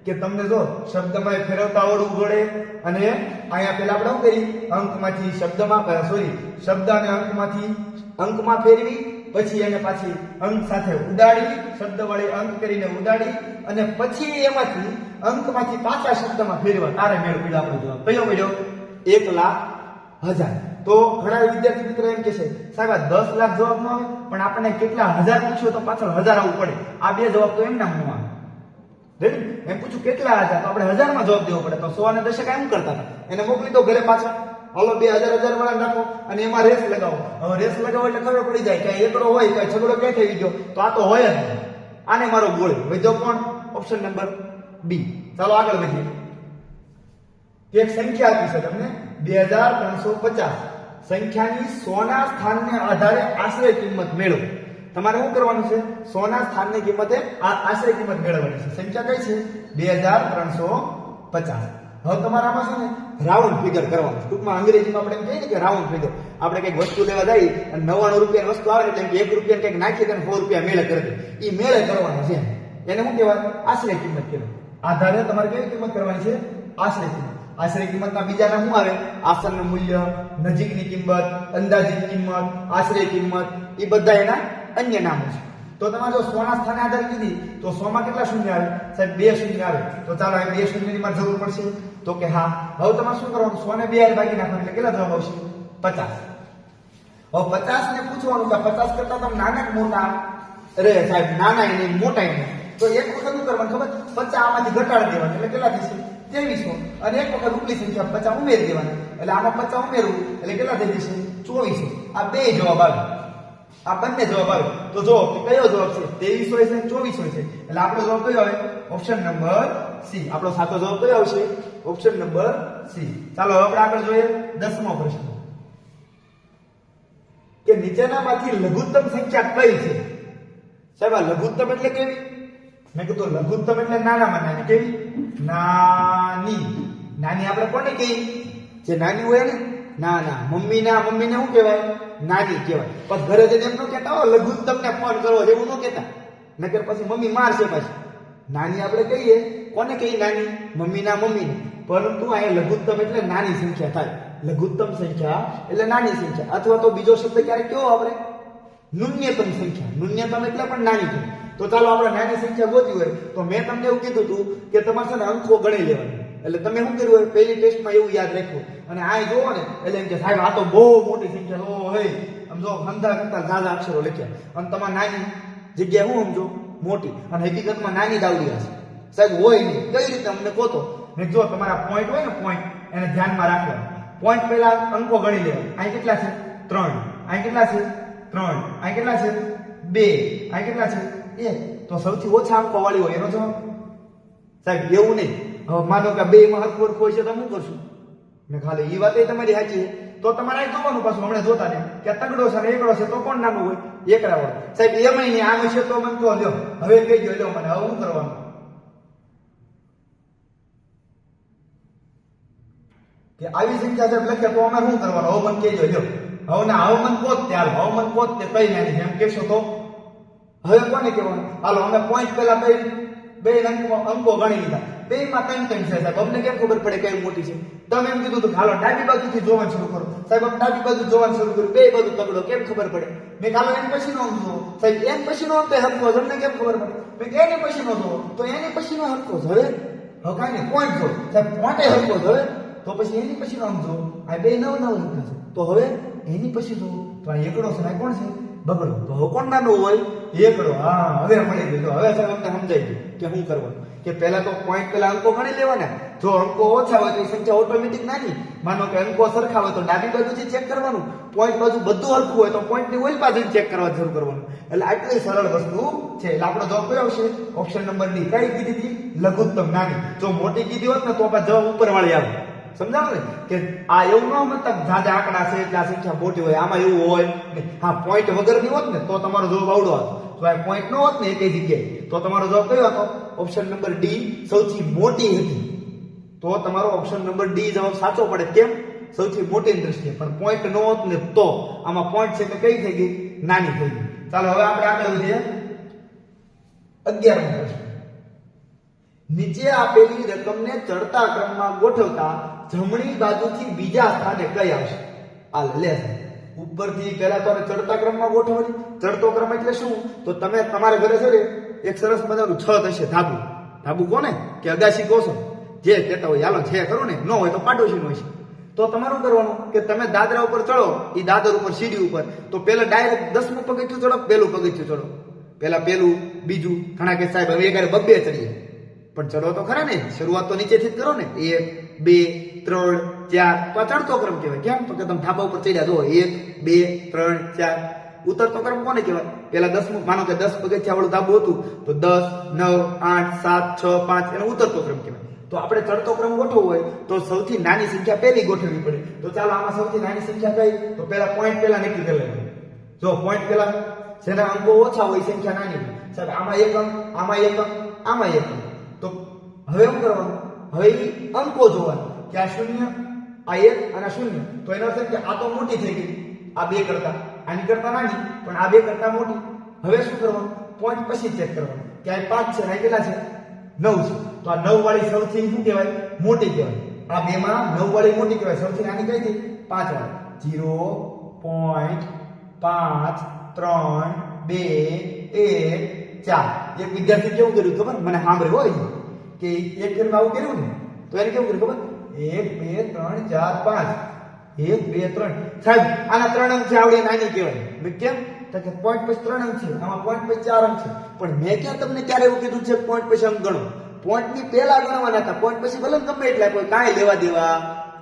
કે તમને જો શબ્દમાં ફેરવતા આવડવું પડે. અને અહીંયા પેલા આપણે શું કરી? અંકમાંથી શબ્દમાં શબ્દ અને અંકમાં ફેરવી, પછી એને પાછી અંક સાથે ઉડાડી, શબ્દ વડે અંક કરીને ઉડાડી અને પછી એમાંથી અંકમાંથી પાછા શબ્દમાં ફેરવા. તારે મેળ પડ્યો આપણો જવાબ. કયો પડ્યો? 1,00,000. તો ઘણા વિદ્યાર્થી મિત્રો એમ કે છે સાહેબ આ 10 લાખ જવાબ ન આવે પણ આપણને કેટલા હજાર પૂછ્યો તો પાછળ 1000 આવવું પડે. આ 2 જવાબ તો એમના ન આવે. એમ પૂછું કેટલા હજાર તો આપણે 1000 માં જવાબ દેવો પડે. તો 100 અને દશક એમ કરતા હતા. એને મોકલી દો ઘરે પાછા. હાલો 2000 વાળા રાખો અને એમાં રેસ લગાવો. હવે રેસ લગાવો એટલે ખબર પડી જાય કે એકડો હોય કે છગડો ક્યાં થઈ ગયો. તો આ તો હોય જ. આને મારો ગોળ વધ્યો કોણ? Option number B. ચાલો આગળ વધીએ. એક સંખ્યા આપી છે તમને 2350. સંખ્યાની 100 ના સ્થાનને આધારે આશરે કિંમત મેળવો. તમારે શું કરવાનું છે? 100 ના સ્થાનની કિંમતે આશરે કિંમત મેળવવાની છે. સંખ્યા કઈ છે? 2350. હવે તમારામાં છે ને રાઉન્ડ ફિગર કરવાનું. ટૂંકમાં અંગ્રેજીમાં આપણે એમ કહીએ ને કે રાઉન્ડ ફિગર. આપણે કંઈક વસ્તુ લેવા જઈએ અને 99 રૂપિયાની વસ્તુ આવે એટલે કે 1 રૂપિયા કંઈક નાખી દે 100 રૂપિયા મેળે કરી દે. એ મેળે કરવાનું છે. એને શું કહેવાય? આશરે કિંમત કહેવાય. આધારે તમારે કેવી કિંમત કરવાની છે? આશરે કિંમત. આશરે કિંમતના બીજા નામ શું આવે? આસન્ન મૂલ્ય, નજીકની કિંમત, અંદાજિત કિંમત, આશરે કિંમત, એ બધા એના અન્ય નામો છે. તો તમારે જો 100 ના સ્થાને આધાર કીધી તો 100 માં કેટલા શૂન્ય આવે? સાહેબ 2 શૂન્ય આવે. તો ચાલો આ 2 શૂન્યની મારે જરૂર પડશે. તો કે હા. હવે તમારે શું કરવાનું? 100 ને 2 હારે ભાગી નાખવાનું એટલે કેટલા જવાબ આવશે? 50. હવે 50 ને પૂછવાનું કે 50 કરતા તમે નાના કે મોટા? અરે સાહેબ નાના નહીં મોટા નહીં. તો એક વખત શું કરવાનું ખબર? 50 આમાંથી ઘટાડી દેવાનું એટલે કેટલા થશે? 2300. અને એક વખત ઉપલી સંખ્યા 50 ઉમેરી દેવાની એટલે આમાં 50 ઉમેરવું એટલે કેટલા થઈ જશે? 2400. આ બે જવાબ આવે. આ બંને જવાબ આવે. તો જો કયો જવાબ છે? 2300 છે 2400 છે. એટલે આપણો જવાબ કયો આવે? Option number C. આપણો સાચો જવાબ કયો આવશે? Option number C. ચાલો હવે આપણે આગળ જોઈએ 10મો પ્રશ્ન. કે નીચેનામાંથી લઘુત્તમ સંખ્યા કઈ છે? સાહેબ આ લઘુત્તમ એટલે કેવી? મેં કીધું લઘુત્તમ એટલે નાનામાં નાની. કેવી? નાની. નાની આપણે કોને કહીએ? જે નાની હોય ને નાના. મમ્મીને શું કહેવાય? નાની કહેવાય. પછી ઘરે જઈને એમ ન કહેતા હો લઘુત્તમ ને ફોન કરવો એવું ન કહેતા. નકર પછી મમ્મી મારશે પાછી. નાની આપણે કહીએ. કોને કહીએ નાની? મમ્મીને. પરંતુ અહીંયા લઘુત્તમ એટલે નાની સંખ્યા થાય. લઘુત્તમ સંખ્યા એટલે નાની સંખ્યા. અથવા તો બીજો શબ્દ ક્યારેક કેવો આપણે? ન્યૂનતમ સંખ્યા. ન્યૂનતમ એટલે પણ નાની છે. તો ચાલો આપણે નાની સંખ્યા ગોતી હોય તો મેં તમને એવું કીધું હતું કે તમારે છે ને અંકો ગણી લેવાના. એટલે તમે શું કર્યું હોય? પહેલી ટેસ્ટમાં એવું યાદ રાખવું. અને આ જોવો ને એટલે એમ કે સાહેબ આ તો બહુ મોટી સંખ્યા. ઓ હે આમ જો હંધા કરતા ઝાઝા અક્ષરો લખ્યા અને તમારે નાની જગ્યા શું સમજો? મોટી. અને હકીકતમાં નાની દાવડી હશે સાહેબ. હોય નહીં. કઈ રીતે અમને કહો તો? ને જો તમારા પોઈન્ટ હોય ને પોઈન્ટ એને ધ્યાનમાં રાખવાનું. પોઈન્ટ પહેલા અંકો ગણી લેવા. અહીં કેટલા છે? 3. અહીં કેટલા છે? 3. અહીં કેટલા છે? 2. અહીં કેટલા છે? 1. તો સૌથી ઓછા અંકો વાળી હોય એનો જવાબ. સાહેબ એવું નહીં. હવે માનો કે 2 માં હરખું હોય છે તો શું કરશું? મેં ખાલી એ વાત તમારી સાચી છે. તો તમારે અહીં જોવાનું પાછું હમણાં જોતા ને કે તગડો છે ને એકડો છે તો કોણ નાનું હોય? એકડા હોય. સાહેબ એમાં નહીં આમ છે તો મને કહો લ્યો. હવે કહી દો લ્યો મને. હવે શું કરવાનું? કે આવી સંખ્યા છે લખ્યા તો અમારે શું કરવાનું? હવે મને કહેજો લ્યો. હવે ના હવે મને કોત ત્યાર હવે મને કોત તે કઈ નાની એમ કહેશો તો હવે કોને કહેવાનું? હાલો અમે પોઈન્ટ પહેલા બે અંકો ગણી લીધા. 2 માં 3 છે સાહેબ. અમને કેમ ખબર પડે કઈ મોટી છે? તમે એમ કીધું હાલો ડાબી બાજુથી જોવાનું શરૂ કરો. સાહેબ અમે ડાબી બાજુ જોવાનું શરૂ કર્યું. બે બાજુ તગડો. કેમ ખબર પડે? મેં હાલો એની પછીનો અંક જોવો. સાહેબ એની પછીનો અંક હરખો છે. અમને કેમ ખબર પડે? મેં એની પછીનો જોવો તો એની પછીનો હરખો છે. હવે કાંઈ નહીં પોઈન્ટ જો સાહેબ પોઈન્ટ હરખો છે. હવે તો પછી એની પછીનો અંક જોવો. આ બે 9 લખ્યા છે. તો હવે એની પછી જોવો તો આ એકડો છે. આ કોણ છે? બગડો. તો હવે કોણ નાનું હોય? એકડો. હા હવે મળી ગયું. હવે સાહેબ અમને સમજાઈ ગયું કે શું કરવાનું. કે પહેલા તો પોઈન્ટ પહેલા અંકો ગણી લેવાના. જો અંકો ઓછા હોય તો એ સંખ્યા ઓટોમેટિક નાની. માનો કે અંકો સરખા હોય તો ડાબી બાજુથી ચેક કરવાનું. પોઈન્ટ બાજુ બધું હરખું હોય તો પોઈન્ટની ઓલી બાજુથી ચેક કરવા શરૂ કરવાનું. એટલે આટલી સરળ વસ્તુ છે. એટલે આપણો જવાબ કયો આવશે? Option number D. કઈ કીધી હતી? લઘુત્તમ નાની. જો મોટી કીધી હોત ને તો આપણે જવાબ ઉપર વાળી આવે. સમજાવો ને કે આ એવું ન મતલબ જાજા આંકડા છે એટલે આ સંખ્યા મોટી હોય. આમાં એવું હોય ને. હા પોઈન્ટ વગરની હોત ને તો તમારો જવાબ આવડો હતો. તો આ પોઈન્ટ ન હોત ને એક જગ્યાએ તો તમારો જવાબ કયો હતો? ઓપ્શન નંબર ડી સૌથી મોટી હતી. તો તમારો ઓપ્શન નંબર ડી જવાબ સાચો પડે. કેમ? સૌથી મોટી દ્રષ્ટિએ. પણ પોઈન્ટ ન હોત ને તો આમાં પોઈન્ટ છે તો કઈ થઈ ગઈ? નાની થઈ ગઈ. ચાલો હવે આપણે આગળ વધીએ 11મો પ્રશ્ન. નીચે આપેલી રકમને ચડતા ક્રમમાં ગોઠવતા જમણી બાજુથી બીજા સ્થાને કઈ આવશે? આ લે ઉપરથી પહેલા તો ચડતા ક્રમમાં ગોઠવવાની. ચડતો ક્રમ એટલે શું? તો તમે તમારા ઘરે છે ને એક સરસ મજાનું છત હશે. ધાબુ કોને કે અગાસી કોસો જે કહેતા હોય. હાલો છે ખરું ને? ન હોય તો પાડોશી નો છે. તો તમારું કરવાનું કે તમે દાદરા ઉપર ચડો. એ દાદર ઉપર સીડી ઉપર તો પેલા ડાયરેક્ટ 10મું પગથિયું ચડો. પહેલું પગથિયું ચડો. પેલા પહેલું બીજું. ઘણા કે સાહેબ હવે એકારે બબ્બે ચડીએ. પણ ચડો તો ખરા ને. શરૂઆત તો નીચેથી જ કરો ને. 1 2 3 4 તો આ ચડતો ક્રમ કહેવાય. કેમ? તો કે તમે ધાબા ઉપર ચડ્યા જો 1 2 3 4 ઉતરતો ક્રમ કોને કહેવાય? પેલા 10મું, માનો કે 10 પગથિયા વાળું ધાબુ હતું તો 10, 9, 8, 7, 6, 5 એનો ઉતરતો ક્રમ કહેવાય. તો આપણે ચડતો ક્રમ ગોઠવવો હોય તો સૌથી નાની સંખ્યા પહેલી ગોઠવવી પડે. તો ચાલો આમાં સૌથી નાની સંખ્યા કઈ? તો પેલા પોઈન્ટ પેલા નક્કી કરી લેવાનું. જો પોઈન્ટ પેલા જેના અંકો ઓછા હોય સંખ્યા નાની હોય. સાહેબ આમાં એક અંક, આમાં એક અંક, આમાં એક અંક. તો હવે શું કરવાનું? હવે ઈ અંકો જોવાના કે આ 0, આ 1 અને આ 0. તો એનો અર્થ કે આ તો મોટી થઈ ગઈ, આ બે કરતા, આની કરતા નાની, પણ આ બે કરતા મોટી. હવે શું કરવાનું? પોઈન્ટ પછી ચેક કરવાનું કે આ 5 છે ને આ કેટલા છે? 9 છે. તો આ 9 વાળી સૌથી શું કહેવાય? મોટી કહેવાય. આ બેમાં 9 વાળી મોટી કહેવાય. સૌથી નાની કઈ થઈ? 5 વાળી. 0.5 3 2 1 4. એક વિદ્યાર્થી કેવું કર્યું ખબર? મને સાંભળ્યું હોય કે એક ફેરમાં આવું કર્યું ને તો એને કેવું કર્યું ખબર? 1 2 3 4 5. 1 2 3. સાહેબ આના 3 અંક છે, આવડે નાની કહેવાય. મેં કેમ? તો કે પોઈન્ટ પછી 3 અંક છે, આમાં પોઈન્ટ પછી 4 અંક છે. પણ મેં ક્યાં તમને ત્યારે એવું કીધું છે પોઈન્ટ પછી અંક ગણો? પોઈન્ટ ની પહેલા ગણવાના હતા. પોઈન્ટ પછી ભલે ગમે એટલા, કોઈ કાંઈ લેવા દેવા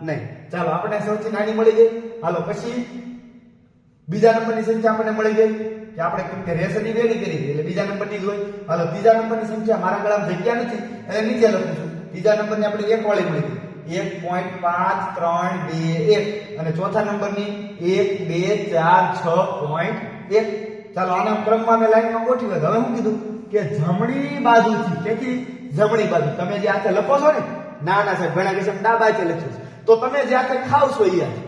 નહીં. ચાલો આપણે સૌથી નાની મળી ગઈ. હાલો પછી બીજા નંબરની સંખ્યા આપણને મળી ગઈ કે આપણે કેમ કે રેસની વેલી કરી એટલે બીજા નંબરની જ હોય. હાલો ત્રીજા નંબરની સંખ્યા મારા ગળામાં જગ્યા નથી એટલે નીચે લખું છું. ત્રીજા નંબરની આપણે 1 વાળી મળી ગઈ. 1.5 3 2 1. અને ચોથા નંબરની 1 2 4 6.1. ચાલો આના ક્રમમાં મેં લાઈનમાં ગોઠવી. હવે હું કીધું કે જમણી બાજુથી, તેથી જમણી બાજુ તમે જે હાથે લખો છો ને, ના ના સાહેબ ઘણા કેસ ડાબા હાથે લખ્યું છે. તો તમે જે હાથે ખાવ છો એ હાથે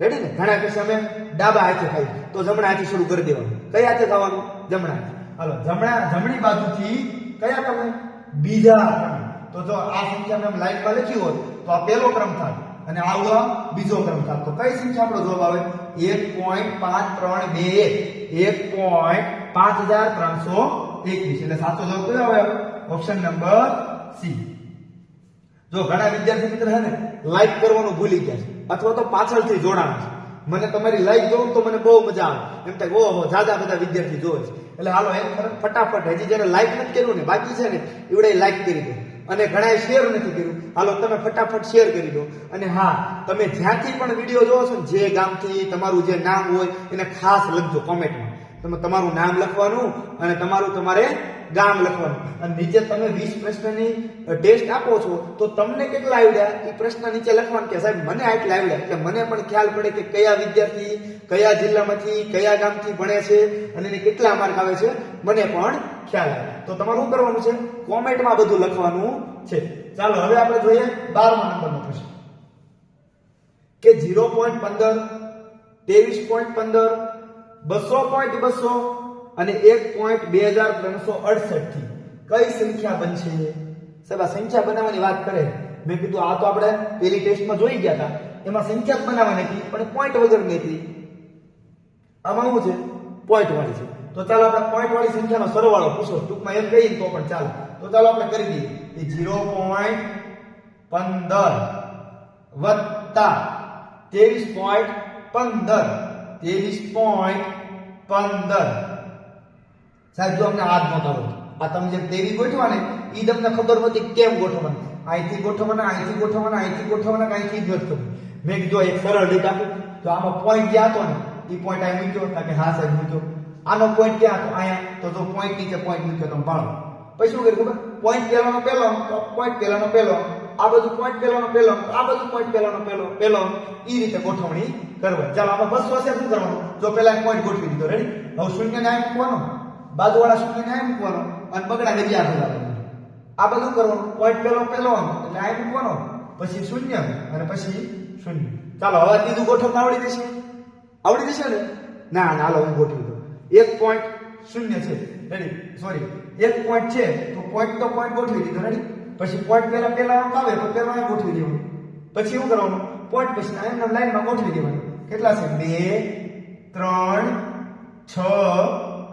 રેડી ને? ઘણા કેસ અમે ડાબા હાથે ખાઈ તો જમણા હાથે શરૂ કરી દેવાનું. કઈ હાથે ખાવાનું? જમણા હાથે. હાલો જમણી બાજુથી કયા ક્રમે? બીજા ક્રમે. તો જો આ સંખ્યા મેં લાઈનમાં લખી હોત તો આ પહેલો ક્રમ થાય અને આવડો બીજો ક્રમ થાય. તો કઈ સંખ્યા આપણો જવાબ આવે? 1.5321. 1.5321 એટલે સાચો જવાબ કયો આવે? Option number C. જો ઘણા વિદ્યાર્થી મિત્ર છે ને લાઈક કરવાનું ભૂલી ગયા છે અથવા તો પાછળથી જોડાણ છે. મને તમારી લાઈક જોઉં તો મને બહુ મજા આવે. એમ થાય ઓહો જાજા બધા વિદ્યાર્થી જોવે છે. એટલે હાલો એક ફટાફટ હજી જેને લાઈક નથી કર્યું ને બાકી છે ને એવડે લાઈક કરી દો. અને ઘણાએ શેર નથી કર્યું, હાલો તમે ફટાફટ શેર કરી દો. અને હા, તમે જ્યાંથી પણ વિડીયો જોવો છો ને, જે ગામથી તમારું જે નામ હોય એને ખાસ લખજો કોમેન્ટમાં. તમે તમારું નામ લખવાનું અને તમારે ગામ લખવાનું. અને નીચે તમે 20 પ્રશ્નની ટેસ્ટ આપો છો તો તમને કેટલા આવડ્યા એ પ્રશ્ન નીચે લખવાનું કે સાહેબ મને આટલા આવડ્યા. એટલે મને પણ ખ્યાલ પડે કે કયા વિદ્યાર્થી કયા જિલ્લામાંથી કયા ગામથી ભણે છે અને એને કેટલા માર્ક આવે છે મને પણ ખ્યાલ આવે. તો તમારે શું કરવાનું છે? કોમેન્ટમાં બધું લખવાનું છે. ચાલો હવે આપણે જોઈએ 12મા નંબરનો પ્રશ્ન કે 0.15 23.15 200.200 અને 1.2368 થી કઈ સંખ્યા બનશે? સાહેબ આ સંખ્યા બનાવવાની વાત કરે. મેં કીધું આ તો આપણે પેલી ટેસ્ટમાં જોઈ ગયા હતા, એમાં સંખ્યા જ બનાવવાની હતી પણ પોઈન્ટ વગરની હતી. આમાં શું છે? પોઈન્ટ વાળી છે. તો ચાલો આપણે પોઈન્ટ વાળી સંખ્યાનો સરવાળો પૂછો, ટૂંકમાં એમ કહીએ તો પણ ચાલે. તો ચાલો આપણે કરી દઈએ કે 0.15 વત્તા 23.15 23.15. સાહેબ જો અમને હાથ નહોતા આવડતું, આ તમે જે 23 ગોઠવા ને એ તમને ખબર નહોતી કેમ ગોઠવવાનું. અહીંથી ગોઠવવાના, અહીંથી ગોઠવવાના, અહીંથી ગોઠવવાના, અહીંથી જ નથી ખબર. મેં કીધું એક સરળ રીત આપું. તો આમાં પોઈન્ટ ક્યાં હતો ને એ પોઈન્ટ અહીં મૂક્યો કે હા સાહેબ મૂક્યો. આનો પોઈન્ટ ક્યાં હતો? અહીંયા. તો જો પોઈન્ટ નીચે પોઈન્ટ મૂક્યો તમે ભાળો. પછી શું કર્યું ખબર? પોઈન્ટ પહેલાનો પહેલો, તો પોઈન્ટ પહેલાનો પહેલો, આ બધું પોઈન્ટ પહેલાનો પહેલો, આ બધું પોઈન્ટ પહેલાનો પહેલો એ રીતે ગોઠવણી કરવાની. ચાલો આપણે 200 છે શું કરવાનું? જો પહેલા પોઈન્ટ ગોઠવી દીધો રેડી. હવે શૂન્ય ને અહીં મૂકવાનો, બાજુવાળા શૂન્ય ને અહીં મૂકવાનો અને બગડા ને જ્યાં લાવવાનું. આ બધું કરવાનું. પોઈન્ટ પહેલો એટલે અહીં મૂકવાનો, પછી શૂન્ય અને પછી શૂન્ય. ચાલો હવે ત્રીજું ગોઠવતા આવડી જશે? આવડી જશે ને? ના ના હાલો હું ગોઠવી દઉં. 1.0 છે રેડી, સોરી 1 પોઈન્ટ છે તો પોઈન્ટ ગોઠવી દીધો રેડી. પછી પોઈન્ટ પહેલા અંક આવે તો પહેલા અહીં ગોઠવી દેવાનું. પછી શું કરવાનું? પોઈન્ટ પછી એમના લાઈનમાં ગોઠવી દેવાનું. કેટલા છે? 2 3 6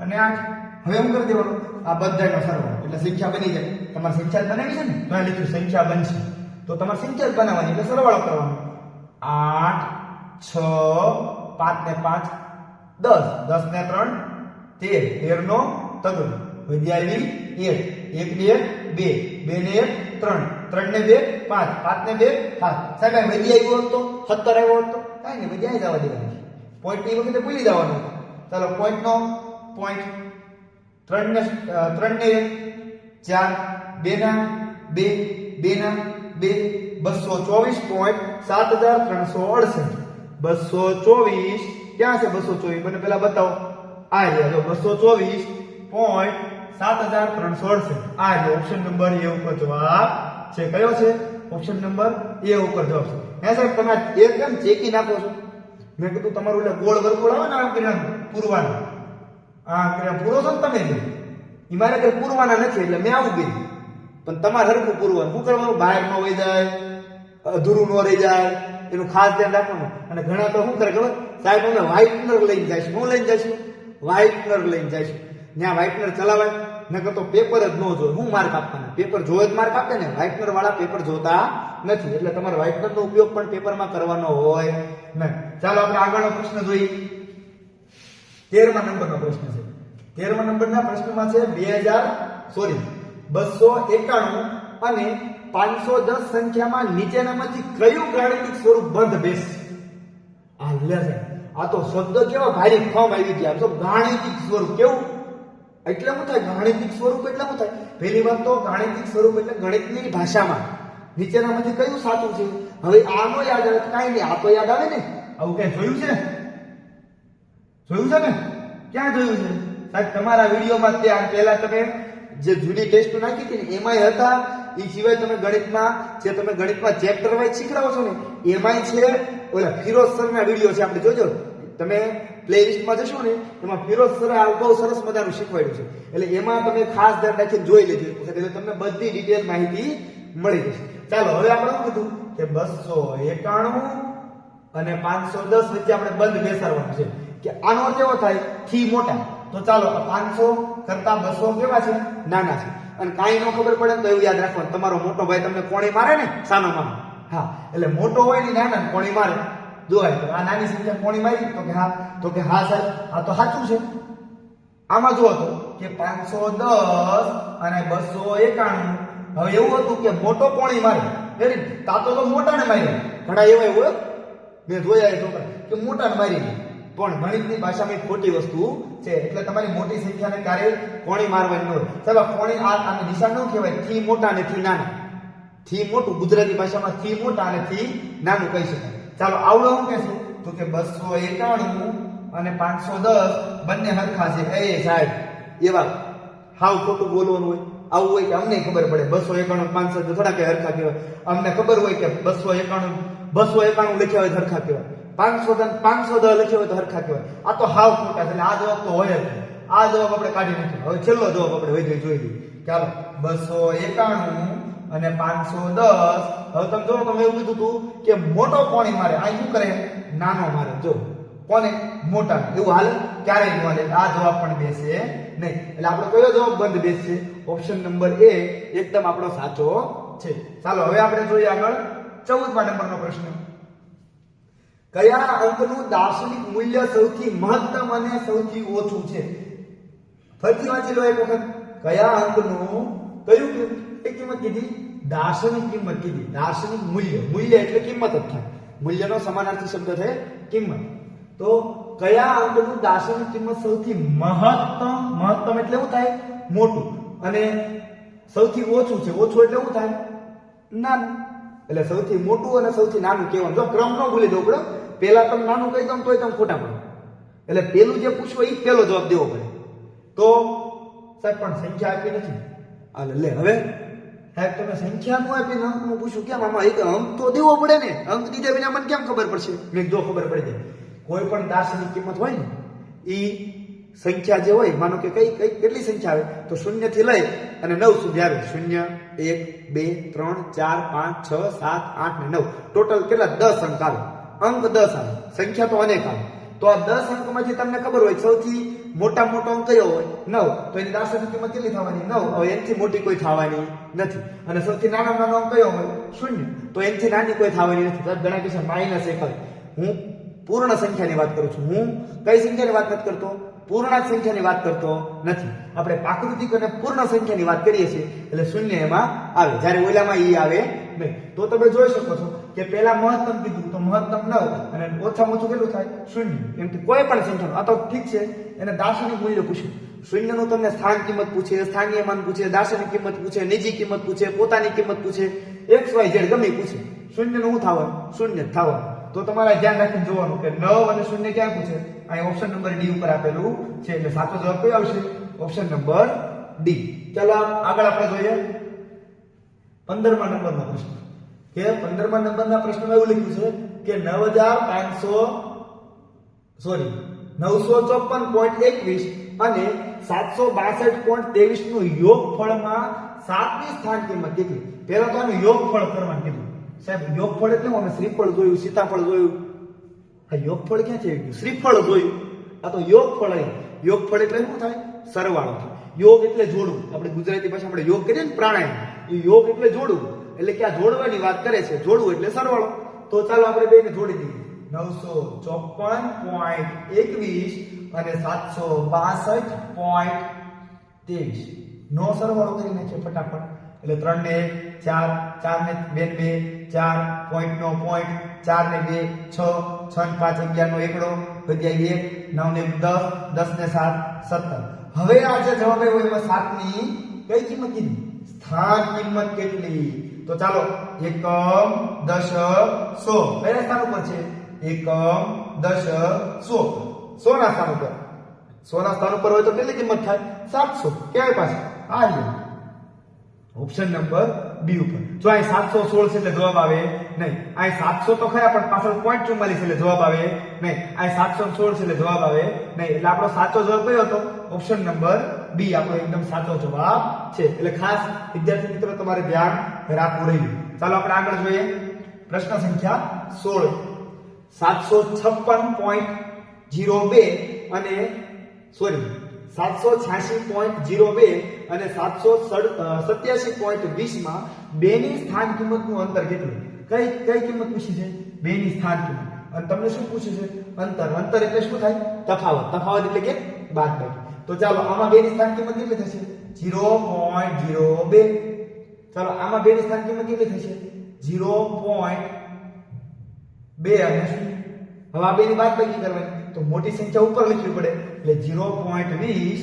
અને 8. હવે શું કરી દેવાનું? આ બધાનો સરવાળો એટલે સંખ્યા બની જાય. તમારે સંખ્યા જ બનાવી છે ને, તો લખ્યું સંખ્યા બનશે. તો તમારે સંખ્યા જ બનાવવાની એટલે સરવાળો કરવાનો. 8 6 5 ને 5 10 10 ને 3 13 13 નો તગડો વિદ્યાર્થી 1 1 2 2 2 ને 1 3 3 ને 2 5 5 ને 2 7. સાહેબ વિદ્યા આવ્યો હતો 17 આવ્યો હતો કાંઈ નહીં, વિદ્યા જવા દેવાની. પોઈન્ટ ની વખતે ભૂલી જવાનું. ચાલો પોઈન્ટ નો પોઈન્ટ 3 ને 4 2 ના 2 ના 2 224.7368 224 ક્યાં છે 224 મને પેલા બતાવો આ રહ્યા જો 224.7368 આ રહ્યો ઓપ્શન નંબર એ ઉપર જવાબ છે કયો છે ઓપ્શન નંબર એ ઉપર જવાબ છે હે સાહેબ તમે એકદમ ચેકી નાખો છો મેં કીધું તમારું એટલે ગોળ વર્તુળ આવે ને આમ કરીને પૂરવાનું આ કે પૂરો છો ને તમે ઈ મારે કે પૂરવાના નથી એટલે મેં આવું કીધું પણ તમારે હરખું પૂરવાનું શું કરવાનું બહાર ન વહી જાય અધૂરું ન રહી જાય એનું ખાસ ધ્યાન રાખવાનું અને ઘણા તો શું કરે ખબર સાહેબ અમે વ્હાઇટનર લઈને જઈશું શું લઈને જઈશું વ્હાઇટનર લઈને જઈશું ત્યાં વ્હાઇટનર ચલાવાય નકર તો પેપર જ ન જોવે હું માર્ક આપવાના પેપર જોવે જ માર્ક આપે ને વ્હાઇટનર વાળા પેપર જોતા નથી એટલે તમારે વ્હાઇટનર નો ઉપયોગ પણ પેપરમાં કરવાનો હોય નહીં ચાલો આપણે આગળનો પ્રશ્ન જોઈએ 13મા નંબરનો પ્રશ્ન છે 13મા નંબરના પ્રશ્નમાં છે 291 અને 510 સંખ્યામાં નીચેનામાંથી કયું ગાણિતિક સ્વરૂપ બંધ બેસશે આ લે છે આ તો શબ્દ કેવા ભારે ફોર્મ આવી ગયા તો ગાણિતિક સ્વરૂપ કેવું એટલે શું થાય ગાણિતિક સ્વરૂપ એટલે શું થાય પહેલી વાત તો ગાણિતિક સ્વરૂપ એટલે ગણિતની ભાષામાં નીચેનામાંથી કયું સાચું છે હવે આનો યાદ આવે કાઈ નહીં આ તો યાદ આવે ને આવું કઈ જોયું છે ને ક્યાં જોયું છે સાહેબ તમારા વિડીયોમાં ત્યાં પહેલા તમે જે જૂની ટેસ્ટ નાખી હતી ને એમાંય હતા એ સિવાય તમે ગણિતમાં ચેપ્ટર વાઇઝ શીખડાવો છો ને એમાંય છે ઓલા ફિરોઝ સરના વિડીયો છે આપણે જોજો તમે પ્લેલિસ્ટમાં જશો ને એમાં ફિરોઝ સરે આ બહુ સરસ મજાનું શીખવાડ્યું છે એટલે એમાં તમે ખાસ ધ્યાન રાખીને જોઈ લેજો એટલે તમને બધી ડિટેલ માહિતી મળી જશે ચાલો હવે આપણે શું કીધું કે 291 અને 510 વચ્ચે આપણે બંધ બેસાડવાનું છે કે આનો અર્થ એવો થાય થી મોટા તો ચાલો 500 કરતા 200 કેવા છે નાના છે અને કાઈ ન ખબર પડે તો એવું યાદ રાખવાનું તમારો મોટો ભાઈ તમને કોણી મારે ને સાનો માનો હા એટલે મોટો હોય ને નાના કોણી મારે જોવાય તો આ નાની સંખ્યા કોણી મારી તો કે હા સાહેબ આ તો સાચું છે આમાં જુઓ તો કે 510 અને 291 હવે એવું હતું કે મોટો કોણી મારે રેડી તાતો તો મોટાને માર્યો ઘણા એવા હોય મેં જોયા એ છોકરા કે મોટાને મારી પણ ગણિતની ભાષામાં ખોટી વસ્તુ છે એટલે તમારી મોટી સંખ્યાને ક્યારે કોણી મારવાની ન હોય સાહેબ કોણી આની દિશા ન કહેવાય થી મોટા અને થી નાના થી મોટું ગુજરાતી ભાષામાં થી મોટા અને થી નાનું કહી શકાય ચાલો આવડો શું કહેશે તો કે 291 અને 510 બંને હરખા છે એ સાહેબ એવા હાવ ખોટું બોલવાનું હોય આવું હોય કે અમને ખબર પડે 291 500 થોડા કે હરખા કહેવાય અમને ખબર હોય કે 291 લખ્યા હોય હરખા કહેવાય 510 લખ્યો હોય તો હરખા કહેવાય આ તો હાવ ખોટા છે એટલે આ જવાબ તો હોય જ આ જવાબ આપણે કાઢી નાખ્યો હવે છેલ્લો જવાબ આપણે વૈદ્ય જોઈ લઈએ ચાલો 291 અને 510 હવે તમે જો તમે એવું કીધું હતું કે મોટો કોણી મારે આ શું કરે નાનો મારે જો કોને મોટા એવું હાલે ક્યારેય ન હાલે આ જવાબ પણ બેસે નહીં એટલે આપણો કયો જવાબ બંધ બેસશે ઓપ્શન નંબર એ એકદમ આપણો સાચો છે ચાલો હવે આપણે જોઈએ આગળ 14મા નંબરનો પ્રશ્ન કયા અંકનું દાર્શનિક મૂલ્ય સૌથી મહત્તમ અને સૌથી ઓછું છે ફરીથી વાંચી લો એક વખત કયા અંકનું કયું એક કિંમત કીધી દાર્શનિક કિંમત કીધી દાર્શનિક મૂલ્ય એટલે કિંમત જ થાય મૂલ્યનો સમાનાર્થી શબ્દ છે કિંમત તો કયા અંકનું દાર્શનિક કિંમત સૌથી મહત્તમ એટલે શું થાય મોટું અને સૌથી ઓછું છે ઓછું એટલે શું થાય નાનું એટલે સૌથી મોટું અને સૌથી નાનું કહેવાનું જો ક્રમ ન ભૂલી દો પડે પહેલા તમે નાનું કહી દો તોય તમે ખોટા પડો એટલે પેલું જે પૂછવું એ પહેલો જવાબ દેવો પડે તો સાહેબ પણ સંખ્યા આપી નથી હાલે લે હવે સાહેબ તમે સંખ્યા નું આપીને અંકનું પૂછ્યું કેમ આમાં એક અંક તો દેવો પડે ને અંક દીધા વિના મને કેમ ખબર પડશે મેં જો ખબર પડી જાય કોઈ પણ દાર્શનિક કિંમત હોય ને એ સંખ્યા જે હોય માનો કે કેટલી સંખ્યા આવે તો 0 થી લઈ અને 9 સુધી આવે 0 1 2 3 4 5 6 7 8 ને 9 ટોટલ કેટલા 10 અંક આવે અંક 10 આવે સંખ્યા તો અનેક આવે તો આ 10 અંકમાંથી તમને ખબર હોય સૌથી મોટામાં મોટો અંક કયો હોય 9 તો એની દાર્શનિક કિંમત કેટલી થવાની 9 હવે એનાથી મોટી કોઈ થવાની નથી અને સૌથી નાનામાં નાનો અંક કયો હોય 0 તો એનાથી નાની કોઈ થવાની નથી તો ઘણા કિસ્સા -1 આવે હું પૂર્ણ સંખ્યાની વાત કરું છું હું કઈ સંખ્યાની વાત નથી કરતો પૂર્ણાંક સંખ્યાની વાત કરતો નથી આપણે પ્રાકૃતિક અને પૂર્ણ સંખ્યાની વાત કરીએ છીએ એટલે 0 એમાં આવે જ્યારે ઓલામાં ઈ આવે નહીં તો તમે જોઈ શકો છો કે પહેલા મહત્તમ કીધું તો મહત્તમ 9 અને ઓછામાં ઓછું કેટલું થાય 0. કેમ કે કોઈ પણ સંખ્યાનું આ તો ઠીક છે એને દાર્શનિક મૂલ્ય પૂછ્યું. શૂન્યનું તમને સ્થાન કિંમત પૂછે, સ્થાનીય માન પૂછે, દાર્શનિક કિંમત પૂછે, નિજી કિંમત પૂછે, પોતાની કિંમત પૂછે, XYZ ગમે પૂછે. શૂન્યનું શું થાવ? શૂન્ય જ થાવ. તો તમારે ધ્યાન રાખીને જોવાનું કે 9 અને 0 ક્યાં પૂછે? અહીં ઓપ્શન નંબર ડી ઉપર આપેલું છે એટલે સાચો જવાબ કયો આવશે? Option number D. ચાલો આગળ આપણે જોઈએ 15મા નંબરનો પ્રશ્ન. કે 15મા નંબરના પ્રશ્નમાં એવું લખ્યું છે કે 954.21 અને 762.23 નું યોગફળમાં 7ની સ્થાન કિંમત કેટલી? પહેલા તો આનું યોગફળ કરવાનું કીધું. સાહેબ યોગફળ એટલે અમે શ્રીફળ જોયું, સીતાફળ જોયું. આ યોગફળ ક્યાં છે? શ્રીફળ જોયું. આ તો યોગફળ. યોગફળ એટલે શું થાય? સરવાળો થાય. યોગ એટલે જોડવું. આપણે ગુજરાતી ભાષામાં આપણે યોગ કરીએ ને પ્રાણાયામ, એ યોગ એટલે જોડવું. એટલે કે આ જોડવાની વાત કરે છે. જોડવું એટલે સરવાળો. તો ચાલો આપણે બેને જોડી દઈએ. 954.21 અને 762.23 નો સરવાળો કરી નાખીએ ફટાફટ. એટલે 3 ને 1 4 ને 2 4 પોઈન્ટ નો પોઈન્ટ 4 ને 2 6 6 ને 5 11 નો એકડો વધ્યા 1 9 ને 10 10 ને 7 17. હવે આ જે જવાબ આવ્યો એમાં 7 ની કઈ કિંમત કીધી? સ્થાન કિંમત કેટલી? તો ચાલો એકમ દશક સો કયા સ્થાન ઉપર છે? એકમ દશક સો. 100 ના સ્થાન ઉપર. 100 ના સ્થાન ઉપર હોય તો કેટલી કિંમત થાય? 700. ક્યાંય પાસે આ લ્યો ઓપ્શન નંબર બી ઉપર. જો અહીં 716 છે એટલે જવાબ આવે નહીં. અહીં 700 તો ખરા પણ પાછળ 0.44 એટલે જવાબ આવે નહીં. અહીં 716 છે એટલે જવાબ આવે નહીં. એટલે આપણો સાચો જવાબ કયો હતો? ઓપ્શન નંબર બી આપણો એકદમ સાચો જવાબ છે. એટલે ખાસ વિદ્યાર્થી મિત્રો તમારે ધ્યાન રાખવું રહ્યું. ચાલો આપણે આગળ જોઈએ પ્રશ્ન સંખ્યા 16. 756.02 અને 786.02 અને 787.20 માં બેની સ્થાન કિંમતનું અંતર કેટલું? કઈ કિંમત પૂછી છે? બેની સ્થાન કિંમત. અને તમને શું પૂછ્યું છે? અંતર. અંતર એટલે શું થાય? તફાવત. તફાવત એટલે કે બાદબાકી. તો ચાલો આમાં બેની સ્થાન કિંમત કેટલી થશે? 0.02. ચાલો આમાં બેની સ્થાન કિંમત કેટલી થશે? 0.2 અને 0. હવે આ બેની બાદબાકી કરવાની તો મોટી સંખ્યા ઉપર લખવી પડે એટલે 0.20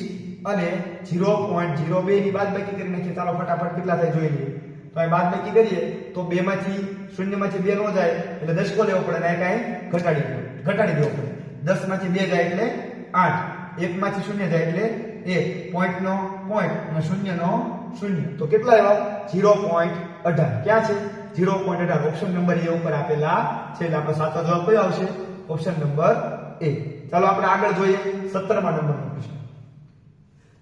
અને 0.02 ની બાદબાકી કરી નાખીએ. ચાલો ફટાફટ કેટલા થાય જોઈ લઈએ. તો આ બાદબાકી કરીએ તો 2 માંથી 0 માંથી 2 નો જાય એટલે 10 કો લેવો પડે ને કાંઈ ઘટાડી દેવો પડે. 10 માંથી 2 જાય એટલે 8. 1 માંથી 0 જાય એટલે 1. પોઈન્ટ નો પોઈન્ટ અને 0 નો 0. તો કેટલા આવ્યા? 0.18. ક્યાં છે? 0.18. ઓપ્શન નંબર એ ઉપર આપેલા છે. એટલે આપણો સાચો જવાબ કયો આવશે? ઓપ્શન નંબર એ. ચાલો આપણે આગળ જોઈએ 17મા નંબરનો પ્રશ્ન.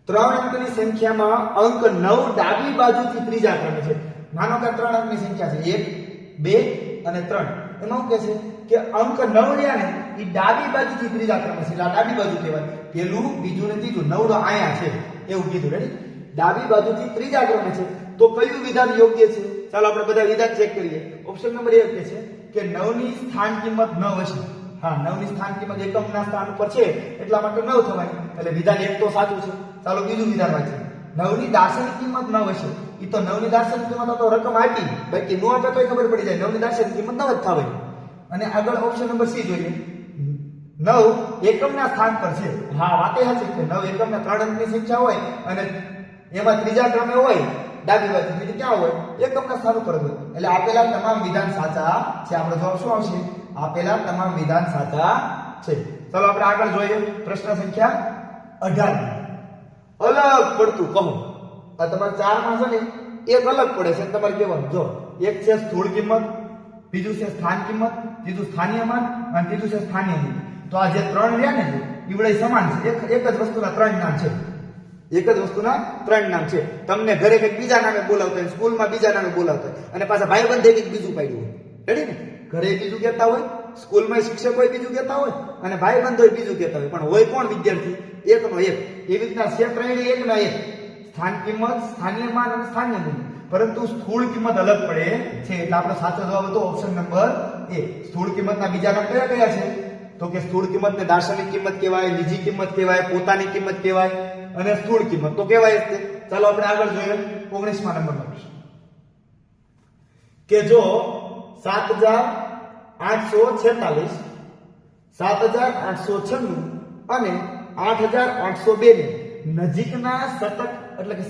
3 અંકની સંખ્યામાં અંક 9 ડાબી બાજુથી ત્રીજા ક્રમે છે. માનો કે 3 અંકની સંખ્યા છે 1 2 અને 3. એમાં શું કહે છે કે અંક 9 રહ્યા ને એ ડાબી બાજુથી ત્રીજા ક્રમે છે. એટલે આ ડાબી બાજુ કહેવાય. પહેલું બીજું ને ત્રીજું. 9 અહીંયા છે એવું કીધું. રેડી? ડાબી બાજુથી ત્રીજા ક્રમે છે. તો કયું વિધાન યોગ્ય છે? ચાલો આપણે બધા વિધાન ચેક કરીએ. ઓપ્શન નંબર 1 કહે છે કે 9 ની સ્થાન કિંમત 9 હશે. હા 9 ની સ્થાન કિંમત એકમના સ્થાન ઉપર છે એટલા માટે 9 થવાય. એટલે વિધાન 1 તો સાચું છે. ચાલો બીજું વિધાન વાંચીએ. 9 ની દાર્શનિક કિંમત 9 હશે. ઈ તો 9 ની દાર્શનિક કિંમત તો રકમ આપી, બાકી નો આપે તોય ખબર પડી જાય 9 ની દાર્શનિક કિંમત 9 જ થવાય. અને આગળ ઓપ્શન નંબર સી જોઈએ. 9 એકમના સ્થાન પર છે. હા વાતે સાચી છે. 9 એકમના 3 અંકની સંખ્યા હોય અને એમાં ત્રીજા ક્રમે હોય ડાબી બાજુ, બીજું ક્યાં હોય? એકમના સ્થાન ઉપર હોય. એટલે આપેલા તમામ વિધાન સાચા છે. આપણો જવાબ શું આવશે? આપેલા તમામ વિધાન સાચા છે. ચાલો આપણે આગળ જોઈએ પ્રશ્ન સંખ્યા 18. અલગ પડતું કહો. આ તમારે 4 માં છે ને એક અલગ પડે છે તમારે કહેવાનું. જો એક છે સ્થૂળ કિંમત, બીજું છે સ્થાન કિંમત, ત્રીજું સ્થાનીય માન અને ત્રીજું છે સ્થાનીય મૂલ્ય. તો આ જે 3 રહ્યા ને ઈવડે સમાન છે. એક જ વસ્તુના 3 નામ છે. એક જ વસ્તુના 3 નામ છે. તમને ઘરે કંઈક બીજા નામે બોલાવતા હોય, સ્કૂલમાં બીજા નામે બોલાવતા હોય અને પાછા ભાઈબંધે કંઈક બીજું પાડ્યું હોય. રેડી ને? ઘરે બીજું કહેતા હોય, સ્કૂલમાં શિક્ષકો બીજું કહેતા હોય અને ભાઈબંધો બીજું કહેતા હોય, પણ હોય કોણ વિદ્યાર્થી? એકનો એક. એવી રીતના છે 3 એકના એક. સ્થાન કિંમત, સ્થાનીય માન અને સ્થાનીય મૂલ્ય. પરંતુ સ્થૂળ કિંમત અલગ પડે છે. એટલે આપણો સાચો જવાબ હતો ઓપ્શન નંબર એ. સ્થૂળ કિંમતના બીજા નામ કયા કયા છે? તો કે સ્થૂળ કિંમતને દાર્શનિક કિંમત કહેવાય, નિજી કિંમત કહેવાય, પોતાની કિંમત કહેવાય અને સ્થૂળ કિંમત તો કહેવાય જ. ચાલો આપણે આગળ જોઈએ 19મા નંબરનો પ્રશ્ન. કે જો 7,846, 7,896 અને 8,802 ને નજીકના શતક એટલે કે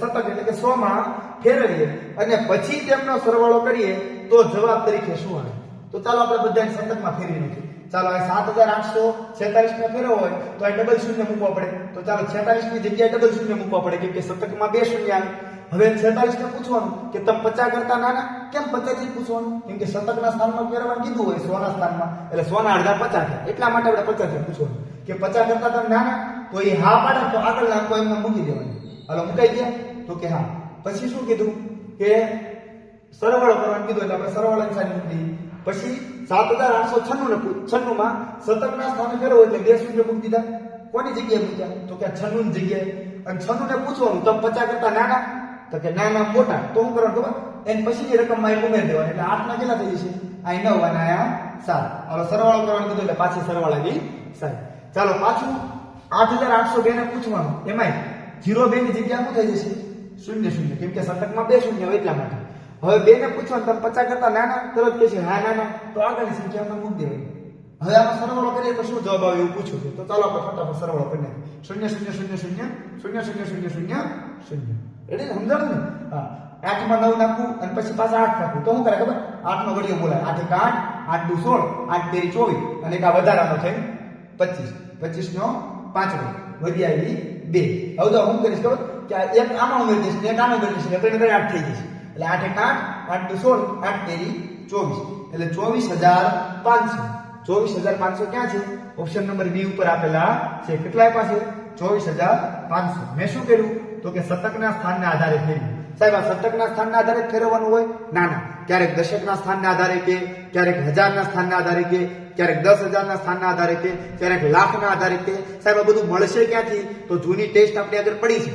100 માં ફેરવીએ અને પછી તેમનો સરવાળો કરીએ તો જવાબ તરીકે શું આવે? તો ચાલો આપણે બધાને શતકમાં ફેરવી નાખીએ. ચાલો આ 7,846 ને ફેરવો હોય તો આ ડબલ શૂન્ય મૂકવા પડે. તો ચાલો 46 ની જગ્યાએ ડબલ શૂન્ય મૂકવા પડે કેમ કે શતકમાં બે શૂન્ય આવે. હવે 46 ને પૂછવાનું કે તમે 50 કરતા નાના કેમ 50 થી પૂછવાનું? કેમ કે શતકના સ્થાનમાં ફેરવવાનું કીધું હોય 100 ના સ્થાનમાં, એટલે 100 ના અડધા 50 થાય. એટલા માટે આપણે 50 થી પૂછવાનું કે 50 કરતા તમે નાના, તો એ હા પાડે તો આગળના અંકો એમને મૂકી દેવાનું. હાલો મુકાઈ ગયા? તો કે હા. પછી શું કીધું કે સરવાળો કરવાનું કીધું એટલે આપણે સરવાળાની સાઈડ મૂકી દઈએ. પછી 7,896 માં શતકના સ્થાને ફેરવો એટલે બે શૂન્ય મૂકી દીધા. કોની જગ્યાએ મૂક્યા? તો કે 96 ની જગ્યાએ. અને 96 ને પૂછવાનું તમે 50 કરતા નાના, તો કે નાના મોટા, તો શું કરવાનું ખબર? એની પછીની રકમમાં એક ઉમેરી દેવાની એટલે 8 ના કેટલા થઈ જશે? આ 9 અને આ 7. હવે સરવાળો કરવાનું કીધું એટલે પાછી સરવાળાની સાઈડ. ચાલો પાછું 8,802 ને પૂછવાનું, એમાંય 02 ની જગ્યા શું થઈ જશે? 00, કેમ કે શતકમાં બે શૂન્ય હોય એટલા માટે. હવે 2 ને પૂછવાનું તમે 50 કરતા નાના, તરત કહે છે હા નાના, તો આગળની સંખ્યામાં મૂકી દેવાની. હવે આમાં સરવાળો કરીએ તો શું જવાબ આવે એવું પૂછ્યું છે. તો ચાલો આપણે ફટાફટ સરવાળો કરી નાખીએ. 0,0,0,0,0,0,0,0,0. રેડી? સમજાણું ને? હા. 8 માં 9 નાખવું અને પછી પાછા 8 નાખવું તો શું કરે ખબર? 8 નો ઘડિયો બોલાય. 8 1 8, 8 2 16, 8 3 24 અને એક આ વધારાનો છે 25. 25 નો 5 વધી આવી 2. હવે તો હું કરીશ ખબર કે આ એક આમાં ઉમેરી દઈશ ને એક આમાં ઉમેરી દઈશ એટલે 8 થઈ જશે. એટલે 8 1 8, 8 2 16, 8 3 24 એટલે 24,500. 24,500 ક્યાં છે? ઓપ્શન નંબર બી ઉપર આપેલા છે. કેટલા આપ્યા છે? 24,500. મેં શું કર્યું તો કે શતકના સ્થાનના આધારે ફેરવ્યું. સાહેબ આ શતકના સ્થાનના આધારે ફેરવવાનું હોય? ના ના, ક્યારેક દશકના સ્થાનના આધારે કે, ક્યારેક હજારના સ્થાનના આધારે કે, ક્યારેક 10,000ના સ્થાનના આધારે કે, ક્યારેક લાખના આધારે કે. સાહેબ આ બધું મળશે ક્યાંથી? તો જૂની ટેસ્ટ આપણે આગળ પડી છે.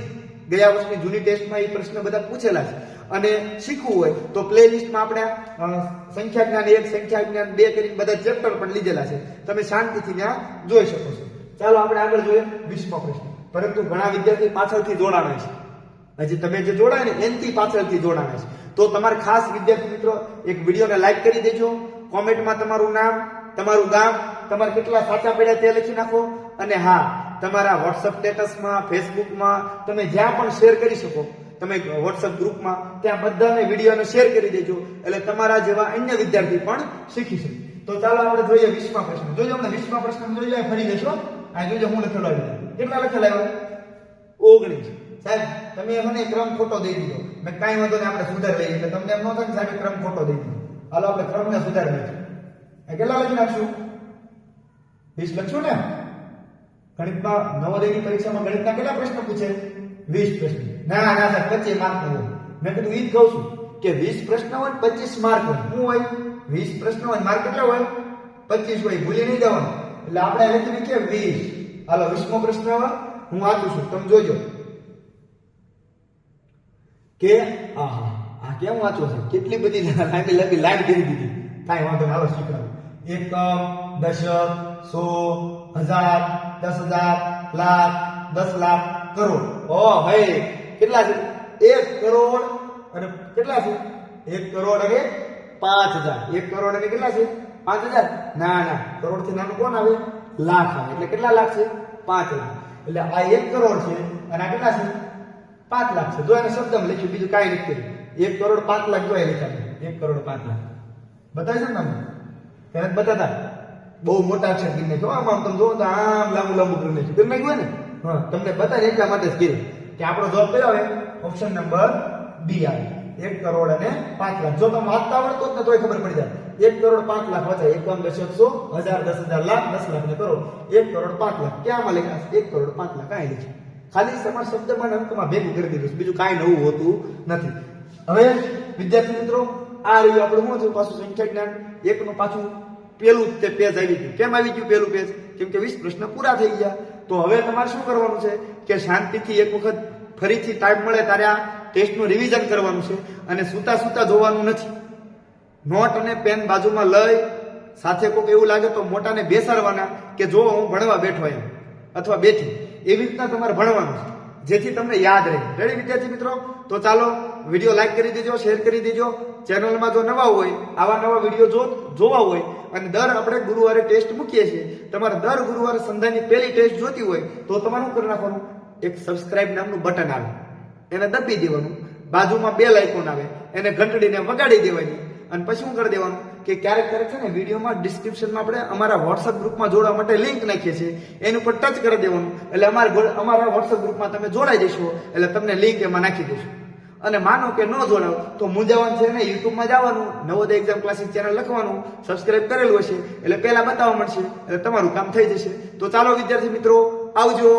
ગયા વર્ષની જૂની ટેસ્ટમાં એ પ્રશ્ન બધા પૂછેલા છે. અને શીખવું હોય તો પ્લેલિસ્ટમાં આપણે સંખ્યા જ્ઞાન 1, સંખ્યા જ્ઞાન 2 કરીને બધા ચેપ્ટર પણ લીધેલા છે. તમે શાંતિથી ત્યાં જોઈ શકો છો. ચાલો આપણે આગળ જોઈએ 20મો પ્રશ્ન. પરંતુ ઘણા વિદ્યાર્થી પાછળથી જોડાણા છે. હજી તમે જે જોડાય ને એનથી પાછળથી જોડાણા છે. તો તમારે ખાસ વિદ્યાર્થી મિત્રો એક વિડીયોને લાઈક કરી દેજો. કોમેન્ટમાં તમારું નામ, તમારું ગામ, તમારે કેટલા સાચા પડ્યા તે લખી નાખો. અને હા, તમારા વોટ્સઅપ સ્ટેટસમાં, ફેસબુકમાં તમે જ્યાં પણ શેર કરી શકો, તમે વોટ્સઅપ ગ્રુપમાં ત્યાં બધાને વિડીયોને શેર કરી દેજો એટલે તમારા જેવા અન્ય વિદ્યાર્થી પણ શીખી શકે. તો ચાલો આપણે જોઈએ 20મા પ્રશ્ન. જોજો આપણે 20મા પ્રશ્ન જોઈ જાય ફરી જશો. આ જોજો હું લખેલો આવ્યો. કેટલા લખેલા આવ્યો? 19. સાહેબ તમે મને ક્રમ ખોટો દઈ દીધો. મેં કાંઈ વાંધો નહીં, આપણે સુધાર લઈએ એટલે તમને એમ ન થાય કે સાહેબ ક્રમ ખોટો દઈ દીધો. હાલો આપણે ક્રમને સુધારી લઈશું. કેટલા લખી નાખશું? 20 લખશું ને? ગણિતમાં નવોદયની પરીક્ષામાં ગણિતના કેટલા પ્રશ્ન પૂછે? 20 પ્રશ્ન. ના ના સાહેબ 25 માર્ક નો હોય. મેં કીધું ઈ જ કહું છું કે 20 પ્રશ્ન હોય 25 માર્ક હોય. શું હોય? 20 પ્રશ્ન હોય માર્ક કેટલા હોય? 25 હોય. ભૂલી નહીં જવાનું. એટલે આપણે લખી નાખીએ 20. હાલો 20મો પ્રશ્ન હું વાંચું છું, તમે જોજો કે આ કેમ વાંચવો છે? કેટલી બધી લાઈન કરી દીધી. કાંઈ વાંધો નહીં, હાલો શીખવાડું. એકમ, દશક, 100, 1000, 10,000, લાખ, 10 લાખ, કરોડ. ઓ ભાઈ કેટલા છે? 1 કરોડ અને કેટલા છે? 1 કરોડ અને 5,000. 1 કરોડ અને કેટલા છે? 5,000. ના ના, કરોડ થી નાનું કોણ આવે? લાખ આવે. એટલે કેટલા લાખ છે? 5 લાખ. એટલે આ 1 કરોડ છે અને આ કેટલા છે? 5 લાખ છે. જો એને શબ્દમાં લખ્યું, બીજું કાંઈ નથી કર્યું. 1 કરોડ 5 લાખ જો એ લખ્યા. 1 કરોડ 5 લાખ બતાવે છે ને તમને? ત્યારે બતાતા બહુ મોટા અક્ષર કરી નાખ્યો. આમ તમે જોવો તો આમ લાંબુ લાંબુ કરી નાખ્યું. કરી નાખ્યું ને? હા, તમને બતાવે એટલા માટે જ કીધું કે આપણો જવાબ કયો આવે? ઓપ્શન નંબર બી આવે. 1 કરોડ અને 5 લાખ. જો તમે વાંચતા આવડતો જ ને તોય ખબર પડી જાય. 1 કરોડ 5 લાખ વચાય. એકમ, દશક, 100, 1000, 10,000, લાખ, 10 લાખ ને કરોડ. 1 કરોડ 5 લાખ ક્યાંમાં લખ્યા? 1 કરોડ 5 લાખ કાંઈ લખ્યું? ખાલી સમાન શબ્દમાં અંકમાં ભેગું કરી દીધું. બીજું કાંઈ નવું હોતું નથી. હવે વિદ્યાર્થી મિત્રો આ રહ્યું આપણું શું થયું? પાછું સંખ્યા જ્ઞાન 1 નું પાછું પેલું તે પેજ આવી ગયું. કેમ આવી ગયું પેલું પેજ? કેમ કે 20 પ્રશ્ન પૂરા થઈ ગયા. તો હવે તમારે શું કરવાનું છે કે શાંતિથી એક વખત ફરીથી ટાઈમ મળે ત્યારે આ ટેસ્ટનું રિવિઝન કરવાનું છે અને સૂતા સૂતા જોવાનું નથી. નોટ અને પેન બાજુમાં લઈ, સાથે કોઈક એવું લાગે તો મોટાને બેસાડવાના કે જો હું ભણવા બેઠો એમ અથવા બેઠી, એવી રીતના તમારે ભણવાનું છે. જેથી તમને યાદ રહે. રેડી વિદ્યાર્થી મિત્રો? તો ચાલો વિડીયો લાઈક કરી દેજો, શેર કરી દેજો. ચેનલમાં જો નવા હોય, આવા નવા વિડીયો જોવા હોય અને દર આપણે ગુરુવારે ટેસ્ટ મૂકીએ છીએ, તમારે દર ગુરુવારે સંધાની પહેલી ટેસ્ટ જોતી હોય તો તમારે શું કરી નાખવાનું, એક સબસ્ક્રાઇબ નામનું બટન આવે, એને દબી દેવાનું. બાજુમાં બેલ આઇકોન આવે, એને ઘંટડીને વગાડી દેવાની. અને પછી શું કરી દેવાનું કે ક્યારેક છે ને વિડીયોમાં ડિસ્ક્રિપ્શનમાં આપણે અમારા વોટ્સઅપ ગ્રુપમાં જોડવા માટે લિંક નાખીએ છીએ, એની ઉપર ટચ કરી દેવાનું. એટલે અમારા વોટ્સઅપ ગ્રુપમાં તમે જોડાઈ જશો એટલે તમને લિંક એમાં નાખી દેશું. અને માનો કે ન જોડાવ તો મૂંઝાવાનું છે ને, યુટ્યુબમાં જવાનું, નવોદય એક્ઝામ ક્લાસીસ ચેનલ લખવાનું, સબસ્ક્રાઇબ કરેલું હશે એટલે પહેલા બતાવવા મળશે, એટલે તમારું કામ થઈ જશે. તો ચાલો વિદ્યાર્થી મિત્રો, આવજો.